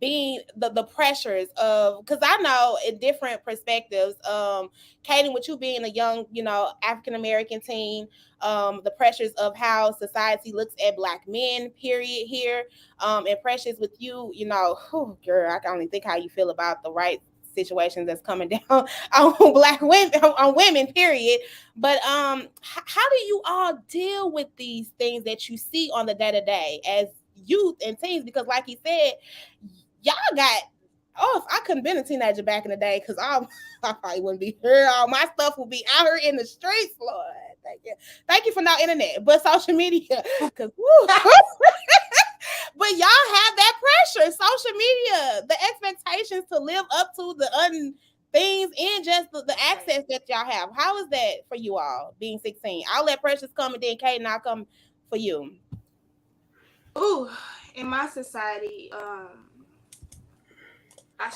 being the pressures of, because I know in different perspectives, Kaden, with you being a young, African American teen, the pressures of how society looks at black men, period, here, and Precious with you, whew, girl, I can only think how you feel about the right situations that's coming down on black women, on women, period. But how do you all deal with these things that you see on the day to day as youth and teens? Because like he said, y'all got, oh, if I couldn't been a teenager back in the day, because I probably wouldn't be here. All my stuff would be out here in the streets, Lord. Thank you for no internet, but social media. Cause but y'all have that pressure, social media, the expectations to live up to the things and just the access that y'all have. How is that for you all being 16? I'll let Precious come and then Kate and I'll come for you. Ooh, in my society, how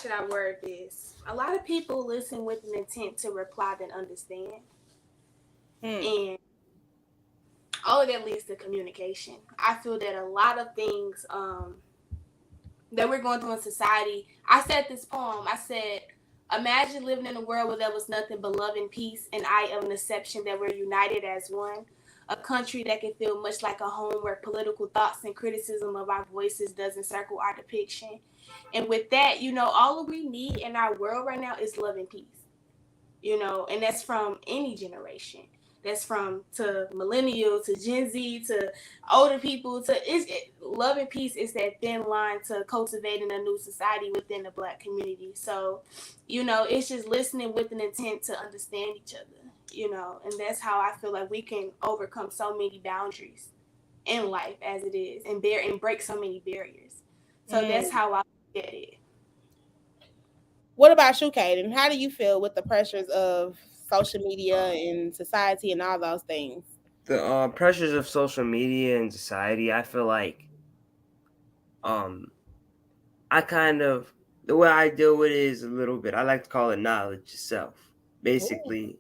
should I word this? A lot of people listen with an intent to reply than understand. Hmm. And all of that leads to communication. I feel that a lot of things that we're going through in society, I said this poem, I said, imagine living in a world where there was nothing but love and peace, and I am an exception that we're united as one. A country that can feel much like a home where political thoughts and criticism of our voices doesn't circle our depiction. And with that, all we need in our world right now is love and peace. And that's from any generation. That's from to millennial to Gen Z to older people to love and peace is that thin line to cultivating a new society within the black community. So, it's just listening with an intent to understand each other, and that's how I feel like we can overcome so many boundaries in life as it is and break so many barriers. So that's Mm. how I get it. What about you, Kaden? How do you feel with the pressures of social media and society and all those things? The pressures of social media and society, I feel like um I kind of, the way I deal with it is a little bit, I like to call it knowledge itself. Ooh. Basically,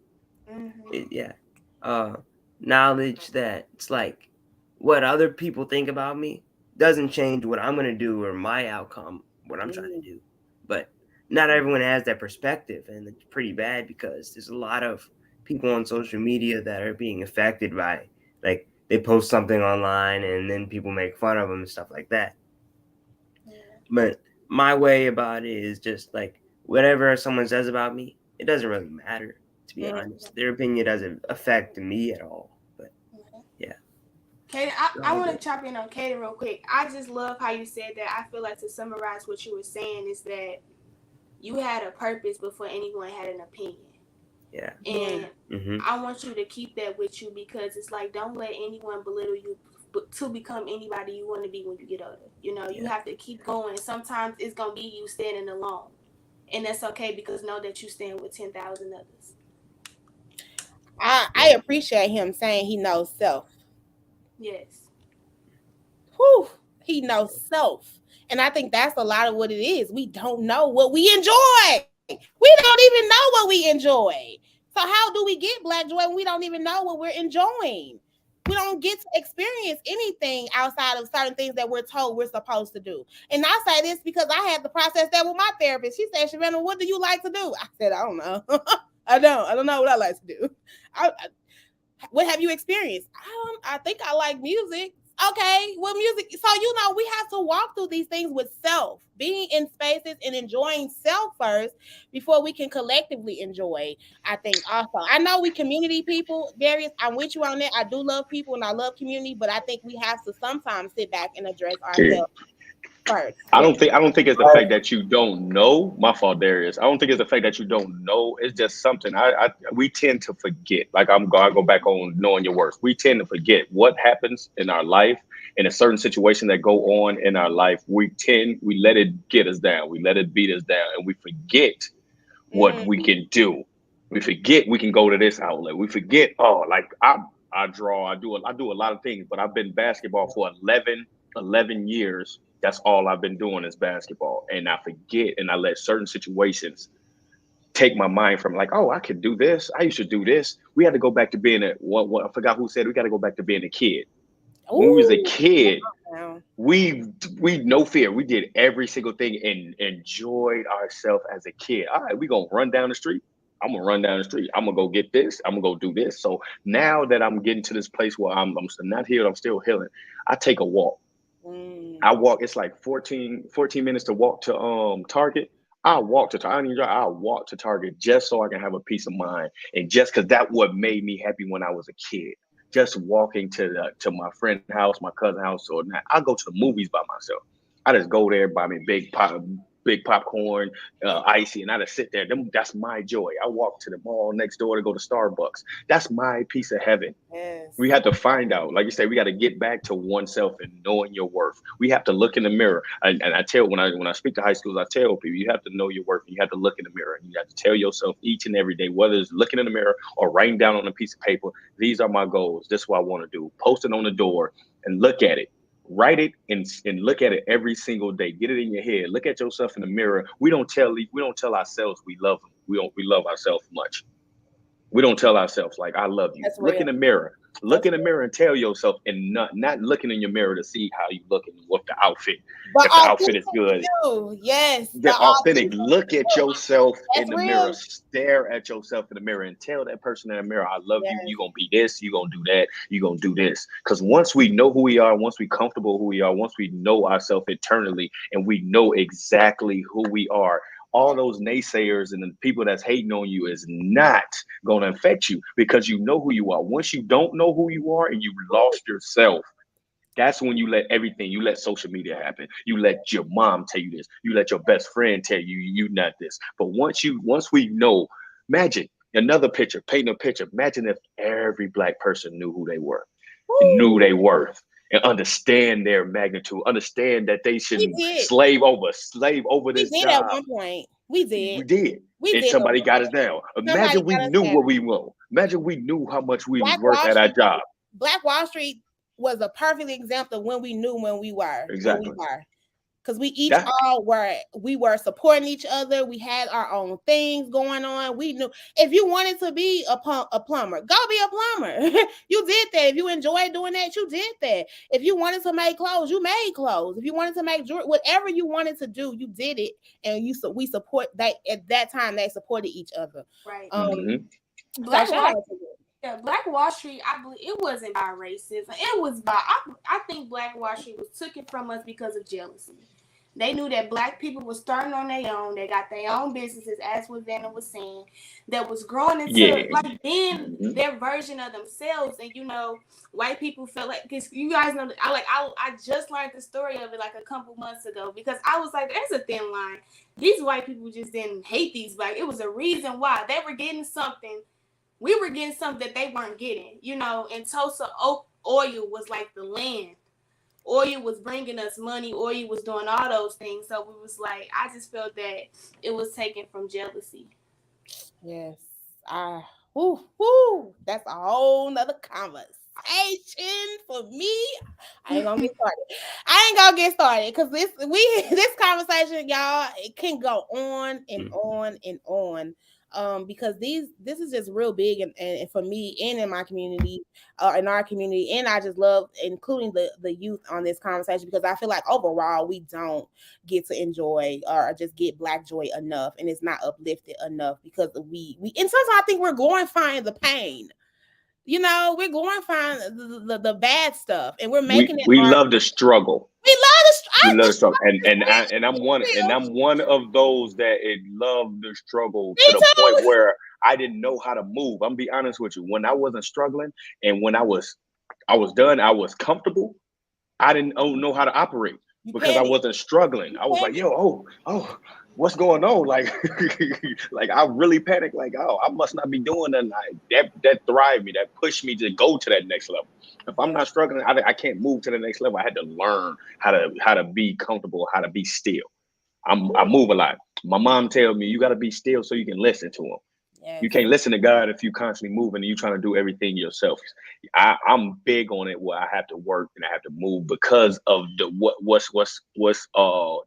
Mm-hmm. yeah. Uh Knowledge that it's like what other people think about me doesn't change what I'm gonna do or my outcome, what I'm trying to Mm. do. But not everyone has that perspective, and it's pretty bad because there's a lot of people on social media that are being affected by, like, they post something online and then people make fun of them and stuff like that. But my way about it is just like whatever someone says about me, it doesn't really matter, to be Mm. honest. Their opinion doesn't affect me at all. But yeah, Kaden, it's I all want good. to chop in on Kaden real quick. I just love how you said that. I feel like to summarize what you were saying is that you had a purpose before anyone had an opinion. Yeah. Mm. And Mm-hmm. I want you to keep that with you because it's like, don't let anyone belittle you to become anybody you want to be when you get older. You Yeah. have to keep going. Sometimes it's going to be you standing alone. And that's okay because know that you stand with 10,000 others. I Yeah. appreciate him saying he knows self. Yes. Whew. He knows self. And I think that's a lot of what it is. We don't know what we enjoy. We don't even know what we enjoy. So how do we get black joy when we don't even know what we're enjoying? We don't get to experience anything outside of certain things that we're told we're supposed to do. And I say this because I had to process that with my therapist. She said, Shavana, what do you like to do? I said, I don't know. I don't know what I like to do. What have you experienced? I think I like music. Okay, well, music. So we have to walk through these things with self, being in spaces and enjoying self first before we can collectively enjoy. I think also, I know we community people. Darius, I'm with you on that. I do love people and I love community, but I think we have to sometimes sit back and address Okay. ourselves first. I Yeah. don't think I don't think it's the fact that you don't know. My fault, Darius. I don't think it's the fact that you don't know. It's just something I we tend to forget. Like I go back on knowing your worth. We tend to forget what happens in our life in a certain situation that go on in our life. We let it get us down. We let it beat us down, and we forget what Mm, we can do. We forget we can go to this outlet. We forget, oh, like I draw, I do a lot of things, but I've been basketball for 11 years. That's all I've been doing is basketball. And I forget and I let certain situations take my mind from like, oh, I could do this. I used to do this. We had to go back to being what I forgot who said we got to go back to being a kid. When we was a ooh, kid, now. we we no fear. We did every single thing and enjoyed ourselves as a kid. All right, we gonna run down the street. I'm gonna run down the street. I'm gonna go get this. I'm gonna go do this. So now that I'm getting to this place where I'm still not healed, I'm still healing. I take a walk. Mm, I walk. It's like 14 minutes to walk to Target. I walk to Target. I don't even drive. I walk to Target just so I can have a peace of mind, and just because that what made me happy when I was a kid. Just walking to my friend's house, my cousin's house, or not. I go to the movies by myself. I just go there, buy me big popcorn, icy, and I just sit there. That's my joy. I walk to the mall next door to go to Starbucks. That's my piece of heaven. yes. We have to find out, like you say, we got to get back to oneself and knowing your worth. We have to look in the mirror, and I tell when I speak to high schools, I tell people you have to know your worth. You have to look in the mirror, and you have to tell yourself each and every day, whether it's looking in the mirror or writing down on a piece of paper, these are my goals. This is what I want to do. Post it on the door and look at it. Write it and look at it every single day. Get it in your head. Look at yourself in the mirror. We don't tell ourselves we love them. We love ourselves much. We don't tell ourselves like I love you. That's Look real. in the mirror. Look That's in the mirror and tell yourself, and not looking in your mirror to see how you look and what the outfit. but If the outfit is authentic good, you. Yes, the the authentic. authentic Look at you. yourself in That's the mirror. real. Stare at yourself in the mirror and tell that person in the mirror, "I love you. Yes. You gonna be this. You gonna do that. You gonna do this." Because once we know who we are, once we comfortable who we are, once we know ourselves internally, and we know exactly who we are, all those naysayers and the people that's hating on you is not going to affect you because you know who you are. Once you don't know who you are and you've lost yourself, that's when you let everything, you let social media happen. You let your mom tell you this. You let your best friend tell you you not this. But once we know, imagine another picture, paint a picture. Imagine if every black person knew who they were and knew Woo. their worth and understand their magnitude, understand that they We shouldn't did. slave over We this did at job. one point. We did. We did. We And did at somebody one got us point. down. Somebody Imagine we got us knew down. what we were. Imagine we knew how much we was Black worth Wall at our Street was job. Black Wall Street was a perfect example of when we knew when we were who we Exactly. were. Because we each That all were supporting each other. We had our own things going on. We knew if you wanted to be a plumber, go be a plumber. You did that. If you enjoyed doing that, you did that. If you wanted to make clothes, you made clothes. If you wanted to make jewelry, whatever you wanted to do, you did it. And we support that at that time. They supported each other. Right. hmm So Black shout Wall out to you. Yeah, Black Wall Street, I believe it wasn't by racism. It was by I think Black Wall Street was taken from us because of jealousy. They knew that black people were starting on their own. They got their own businesses, as what Vanna was saying, that was growing into Yeah. like being hmm their version of themselves. And white people felt like because you guys know, I just learned the story of it like a couple months ago because I was like, there's a thin line. These white people just didn't hate these black. It was a reason why they were getting something. We were getting something that they weren't getting, and Tulsa oil was like the land. Oil was bringing us money. Oil was doing all those things. So we was like, I just felt that it was taken from jealousy. Yes. Woo, woo. That's a whole nother converse. for me. I ain't gonna get started. I ain't gonna get started because this conversation, y'all, it can go on and on and on. Because this is just real big and for me and in my community, in our community, and I just love including the youth on this conversation because I feel like overall we don't get to enjoy or just get Black joy enough, and it's not uplifted enough because we and sometimes I think we're glorifying the pain. We're glorifying the bad stuff, and we're making it We our. love the struggle. We love We the love the struggle, struggle is and real. I'm one of those that it love the struggle Me to the point too. where I didn't know how to move. I'm be honest with you. When I wasn't struggling, and when I was done, I was comfortable. I didn't know how to operate You because I panic. wasn't struggling. You I was like, panic. yo, what's going on? Like, like I really panicked. Like, oh, I must not be doing that. That thrived me, that pushed me to go to that next level. If I'm Yeah. not struggling, I can't move to the next level. I had to learn how to be comfortable, how to be still. I move a lot. My mom tells me you got to be still so you can listen to him. You Yes. can't listen to God if you constantly moving and you trying to do everything yourself. I'm big on it where I have to work and I have to move because of the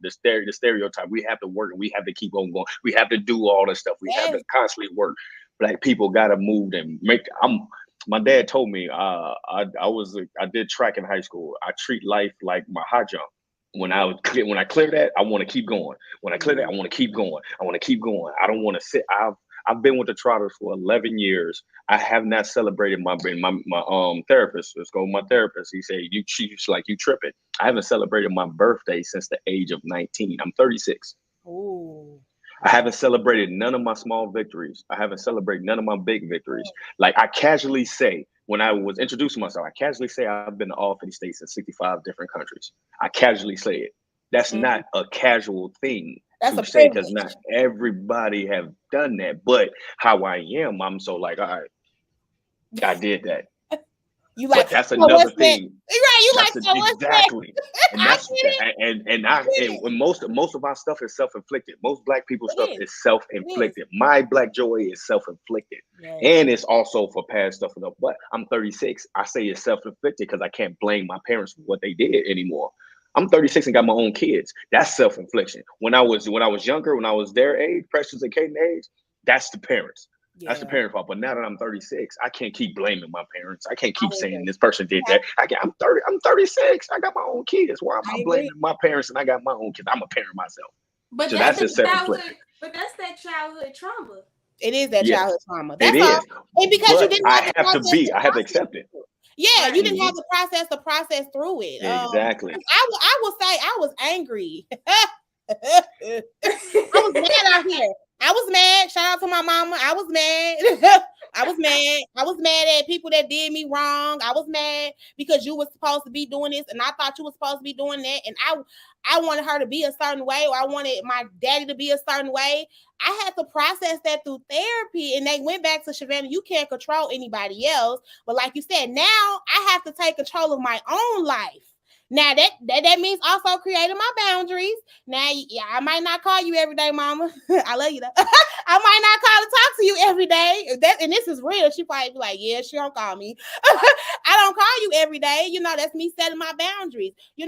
the stereotype. We have to work and we have to keep on going. We have to do all this stuff. We have to Yes. constantly work. Black people gotta move and make. I'm. My dad told me I did track in high school. I treat life like my high jump. When I clear that, I want to keep going. When I clear that, I want to keep going. I want to keep going. I don't want to sit. I've been with the Trotters for 11 years. I have not celebrated my therapist. Let's go with my therapist. He said she's like you tripping. I haven't celebrated my birthday since the age of 19. I'm 36. Ooh. I haven't celebrated none of my small victories. I haven't celebrated none of my big victories. Like I casually say, when I was introducing myself, I casually say I've been to all 50 states in 65 different countries. I casually say it. That's Mm. not a casual thing That's to a say because privilege. not everybody have done that. But how I am, I'm so like, all right, I did that. You But like, that's so another what's next? thing. You're right. You like, That's so what's next? exactly, and I that's get it. and when most of our stuff is self inflicted. Most Black people It stuff is. is self It is. inflicted. My Black joy is self inflicted, Yes. and it's also for past stuff. But I'm 36. I say it's self inflicted because I can't blame my parents for what they did anymore. I'm 36 and got my own kids. That's self infliction. When I was younger, when I was their age, Precious and Kaden age, that's the parents. That's the Yeah. parent fault. But now that I'm 36, I can't keep blaming my parents. I can't keep I saying agree. this person did Yeah, that. I'm 30. I'm 36. I got my own kids. Why am I I agree. blaming my parents and I got my own kids? I'm a parent myself. But So that's that's the just self-inflicted. childhood. But that's that childhood trauma. It is that Yes, childhood trauma. it That's all. is. And because you But didn't have I the have to process be. to I have to process accept it. through. Yeah, you Right. didn't have Hmm. the process to process through it. Exactly. I will say I was angry. I was mad out here. I was mad. Shout out to my mama. I was mad. I was mad. I was mad at people that did me wrong. I was mad because you were supposed to be doing this, and I thought you were supposed to be doing that, and I wanted her to be a certain way, or I wanted my daddy to be a certain way. I had to process that through therapy, and they went back to Savannah. You can't control anybody else, but like you said, now I have to take control of my own life. Now that means also creating my boundaries. Now, yeah, I might not call you every day, mama. I love you though. I might not call to talk to you every day. And this is real. She probably be like, yeah, she don't call me. I don't call you every day. That's me setting my boundaries. So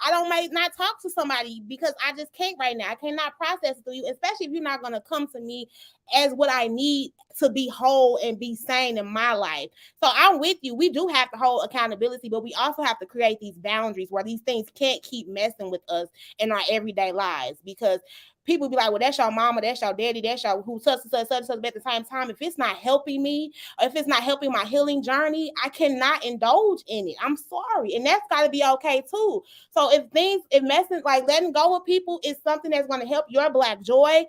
I don't might not talk to somebody because I just can't right now. I cannot process through you, especially if you're not gonna come to me as what I need to be whole and be sane in my life. So I'm with you. We do have to hold accountability, but we also have to create these boundaries where these things can't keep messing with us in our everyday lives, because people be like, well, that's your mama, that's your daddy, that's your who such and such, such and such. But at the same time, if it's not helping me, or if it's not helping my healing journey, I cannot indulge in it. I'm sorry. And that's got to be okay too. So if messing, like letting go of people is something that's going to help your Black joy,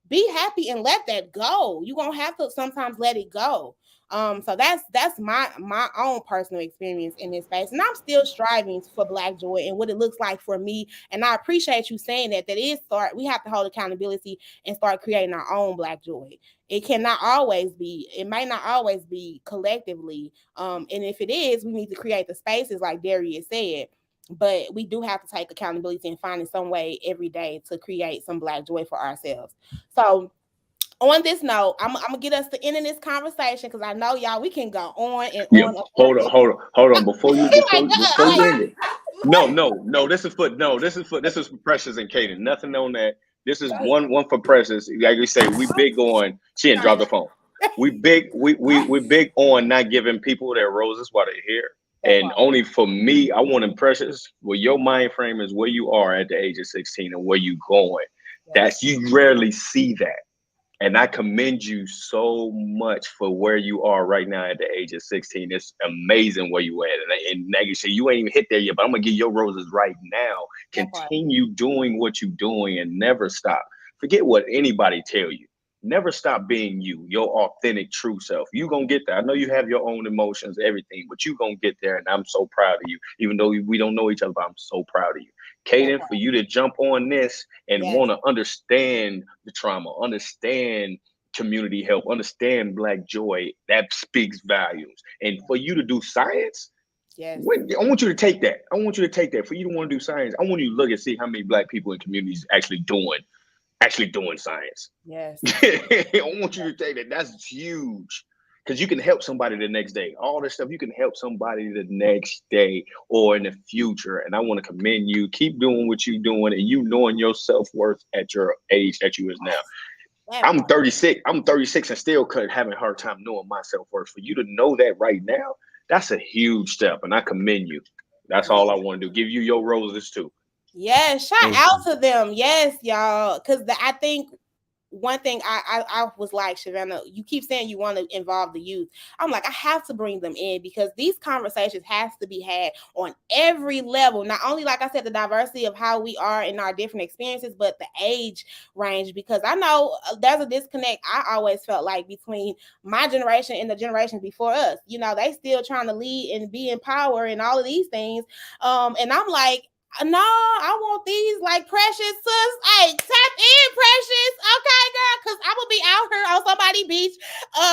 be happy and let that go. You're gonna have to sometimes let it go. So that's my own personal experience in this space. And I'm still striving for Black joy and what it looks like for me. And I appreciate you saying that. We have to hold accountability and start creating our own Black joy. It might not always be collectively. And if it is, we need to create the spaces like Darius said. But we do have to take accountability and finding some way every day to create some Black joy for ourselves. So On this note, I'm gonna get us to ending this conversation because I know y'all we can go on and Yeah, on about hold on, this. hold on, hold on. Like, Before you like, end it. No, no, no. This is for Precious and Kaden. Nothing on that. This is one for Precious. Like we say, we big on. She didn't drop the phone. We big on not giving people their roses while they're here. that And part. only for me, I want to Precious. Well, your mind frame is where you are at the age of 16 and where you going. Yes. That's you rarely see that. And I commend you so much for where you are right now at the age of 16. It's amazing where you at. And Naggy said, you ain't even hit there yet, but I'm going to give your roses right now. That part. Continue doing what you're doing and never stop. Forget what anybody tell you. Never stop being you, your authentic, true self. You going to get there. I know you have your own emotions, everything, but you going to get there. And I'm so proud of you. Even though we don't know each other, but I'm so proud of you. That Caden, part. for you to jump on this and Yes. want to understand the trauma, understand community help, understand Black joy, that speaks volumes. And for you to do science, Yes. I want you to take that. I want you to take that. For you to want to do science, I want you to look and see how many Black people in communities actually doing science. Yes. I want you to take that. That's huge. Because you can help somebody the next day. All this stuff, you can help somebody the next day or in the future. And I want to commend you. Keep doing what you're doing and you knowing your self-worth at your age that you is now. That I'm part. 36. I'm 36 and still having a hard time knowing my self-worth. For you to know that right now, that's a huge step. And I commend you. That's all I want to do. Give you your roses too. Yes. Shout Thank out you. to them. Yes, y'all. Because I think one thing I was like, Savannah, you keep saying you want to involve the youth. I'm like, I have to bring them in because these conversations has to be had on every level. Not only, like I said, the diversity of how we are in our different experiences, but the age range. Because I know there's a disconnect I always felt like between my generation and the generations before us. You know, they still trying to lead and be in power and all of these things. And I'm like, no, I want these like Precious sis. Hey, tap in, Precious. Okay, girl, because I'm gonna be out here on somebody beach,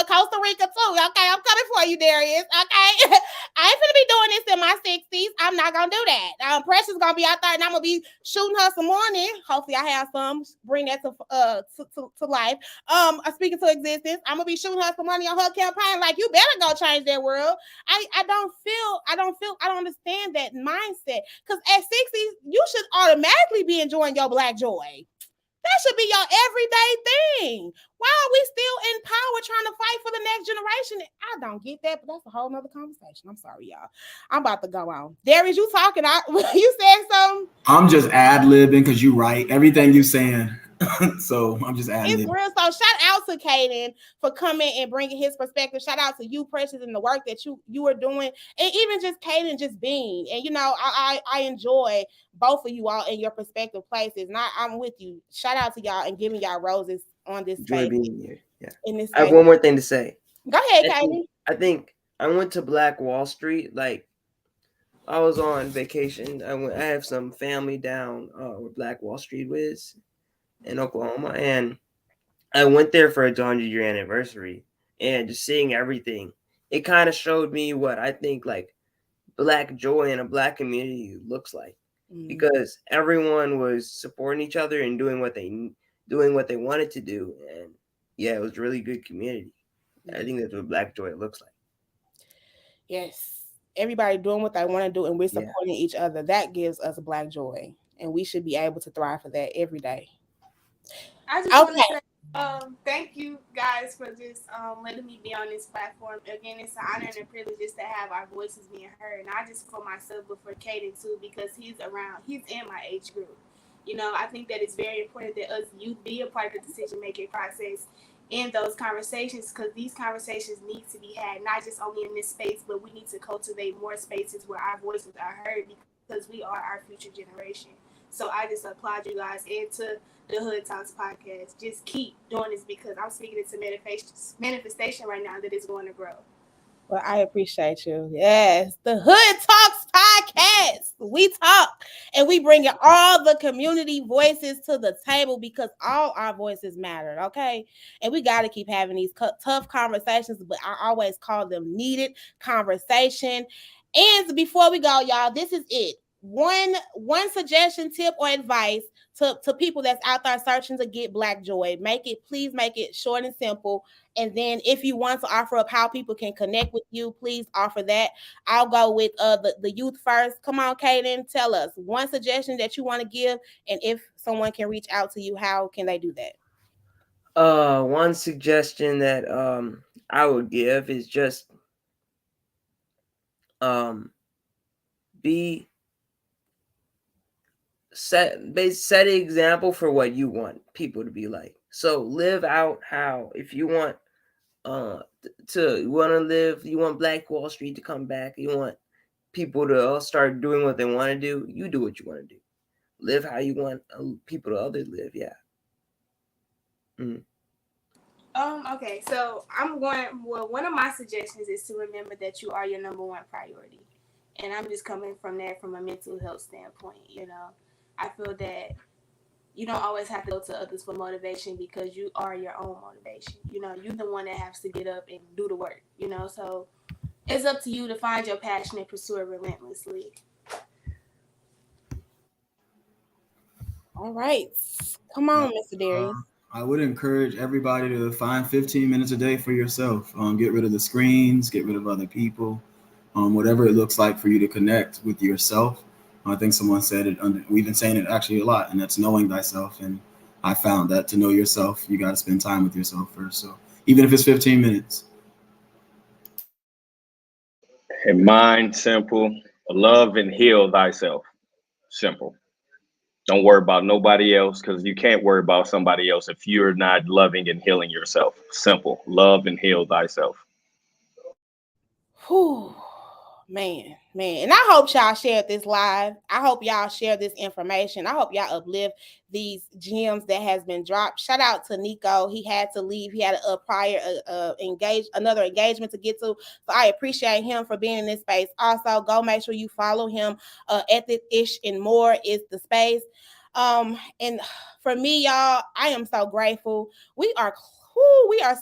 Costa Rica too. Okay, I'm coming for you, Darius. Okay. I ain't gonna be doing this in my 60s. I'm not gonna do that. Precious gonna be out there and I'm gonna be shooting her some money. Hopefully I have some. Bring that to life. Speaking to existence, I'm gonna be shooting her some money on her campaign. Like, you better go change that world. I don't understand that mindset. Because at 60, you should automatically be enjoying your Black joy. That should be your everyday thing. Why are we still in power trying to fight for the next generation? I don't get that, but that's a whole nother conversation. I'm sorry, y'all. I'm about to go on. Darius, you talking? You said something? I'm just ad libbing because you right. Everything you saying. So I'm just ad It's libbing. real. So shout out to Caden for coming and bringing his perspective. Shout out to you, Precious, and the work that you are doing, and even just Caden just being. And I enjoy both of you all in your perspective places. And I'm with you. Shout out to y'all and giving y'all roses on this Enjoy space. being here. Yeah. In this I have space. one more thing to say. Go ahead, I think, Caden. I think I went to Black Wall Street. Like, I was on vacation. I have some family down where Black Wall Street is in Oklahoma, and I went there for its 100-year anniversary, and just seeing everything, it kind of showed me what I think like Black joy in a Black community looks like, because everyone was supporting each other and doing what they wanted to do, and yeah, it was a really good community. I think that's what Black joy looks like. Yes. Everybody doing what they want to do, and we're Yeah. supporting each other. That gives us Black joy, and we should be able to thrive for that every day. I just want to say thank you guys for just letting me be on this platform. Again, it's an honor and a privilege just to have our voices being heard, not just for myself, but for Caden too, because he's in my age group. You know, I think that it's very important that us youth be a part of the decision making process in those conversations, because these conversations need to be had, not just only in this space, but we need to cultivate more spaces where our voices are heard, because we are our future generation. So I just applaud you guys and to the Hood Talks podcast. Just keep doing this, because I'm speaking into manifestation right now that is going to grow. Well, I appreciate you. Yes, the Hood Talks podcast. We talk and we bring in all the community voices to the table because all our voices matter, okay? And we got to keep having these tough conversations, but I always call them needed conversation. And before we go, y'all, this is it. one suggestion, tip, or advice to people that's out there searching to get Black joy. Please make it short and simple. And then if you want to offer up how people can connect with you, please offer that. I'll go with the youth first. Come on, Kaden, tell us one suggestion that you want to give, and if someone can reach out to you, how can they do that? One suggestion that I would give is just be set an example for what you want people to be like. So live out how, if you want you want Black Wall Street to come back, you want people to all start doing what they want to do, you do what you want to do. Live how you want people to others live. Yeah. Okay, so one of my suggestions is to remember that you are your number one priority. And I'm just coming from there from a mental health standpoint. I feel that you don't always have to go to others for motivation, because you are your own motivation. You're the one that has to get up and do the work, so it's up to you to find your passion and pursue it relentlessly. All right. Come on, Mr. Darius. I would encourage everybody to find 15 minutes a day for yourself. Get rid of the screens, get rid of other people, whatever it looks like for you to connect with yourself. I think someone said it, we've been saying it actually a lot, and that's knowing thyself. And I found that to know yourself, you got to spend time with yourself first. So even if it's 15 minutes. And mine, simple, love and heal thyself. Simple. Don't worry about nobody else, because you can't worry about somebody else if you're not loving and healing yourself. Simple. Love and heal thyself. Whew. Man. And I hope y'all shared this live. I hope y'all share this information. I hope y'all uplift these gems that has been dropped. Shout out to Nico. He had to leave. He had a prior another engagement to get to. So I appreciate him for being in this space. Also, go make sure you follow him. Ethic-ish and more is the space. And for me, y'all, I am so grateful. We are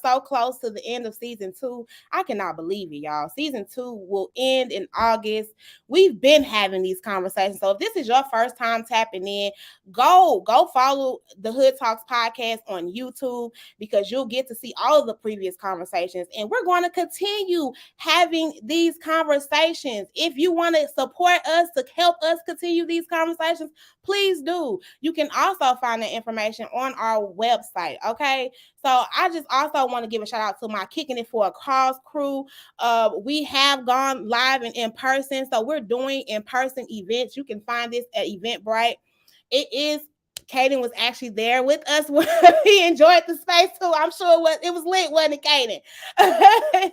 so close to the end of season 2. I cannot believe it, y'all. Season 2 will end in August. We've been having these conversations. So if this is your first time tapping in, go follow the Hood Talks podcast on YouTube, because you'll get to see all of the previous conversations. And we're going to continue having these conversations. If you want to support us to help us continue these conversations, please do. You can also find the information on our website, okay? So I just also want to give a shout out to my Kicking It for a Cause crew. We have gone live and in person, so we're doing in-person events. You can find this at Eventbrite. Kaden was actually there with us. He enjoyed the space too. I'm sure it was lit, wasn't it,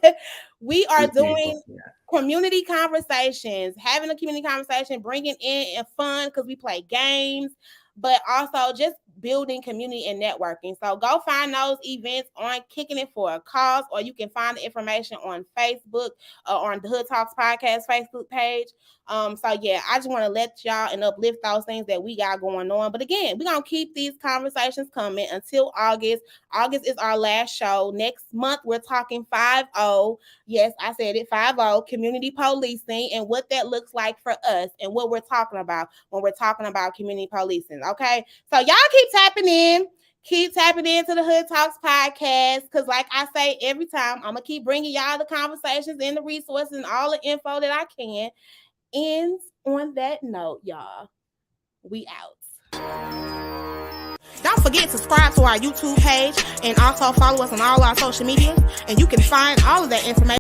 Kaden? We are doing community conversations, having a community conversation, bringing in fun, because we play games, but also just building community and networking. So go find those events on Kicking It for a Cause, or you can find the information on Facebook or on the Hood Talks podcast Facebook page. So yeah, I just want to let y'all and uplift those things that we got going on. But again, we're gonna keep these conversations coming until August. August is our last show. Next month we're talking 5-0. Yes, I said it, 5-0, community policing, and what that looks like for us, and what we're talking about when we're talking about community policing. Okay, so y'all keep tapping in. Keep tapping into the Hood Talks podcast, because like I say every time, I'm going to keep bringing y'all the conversations and the resources and all the info that I can. Ends on that note, y'all. We out. Don't forget to subscribe to our YouTube page, and also follow us on all our social media, and you can find all of that information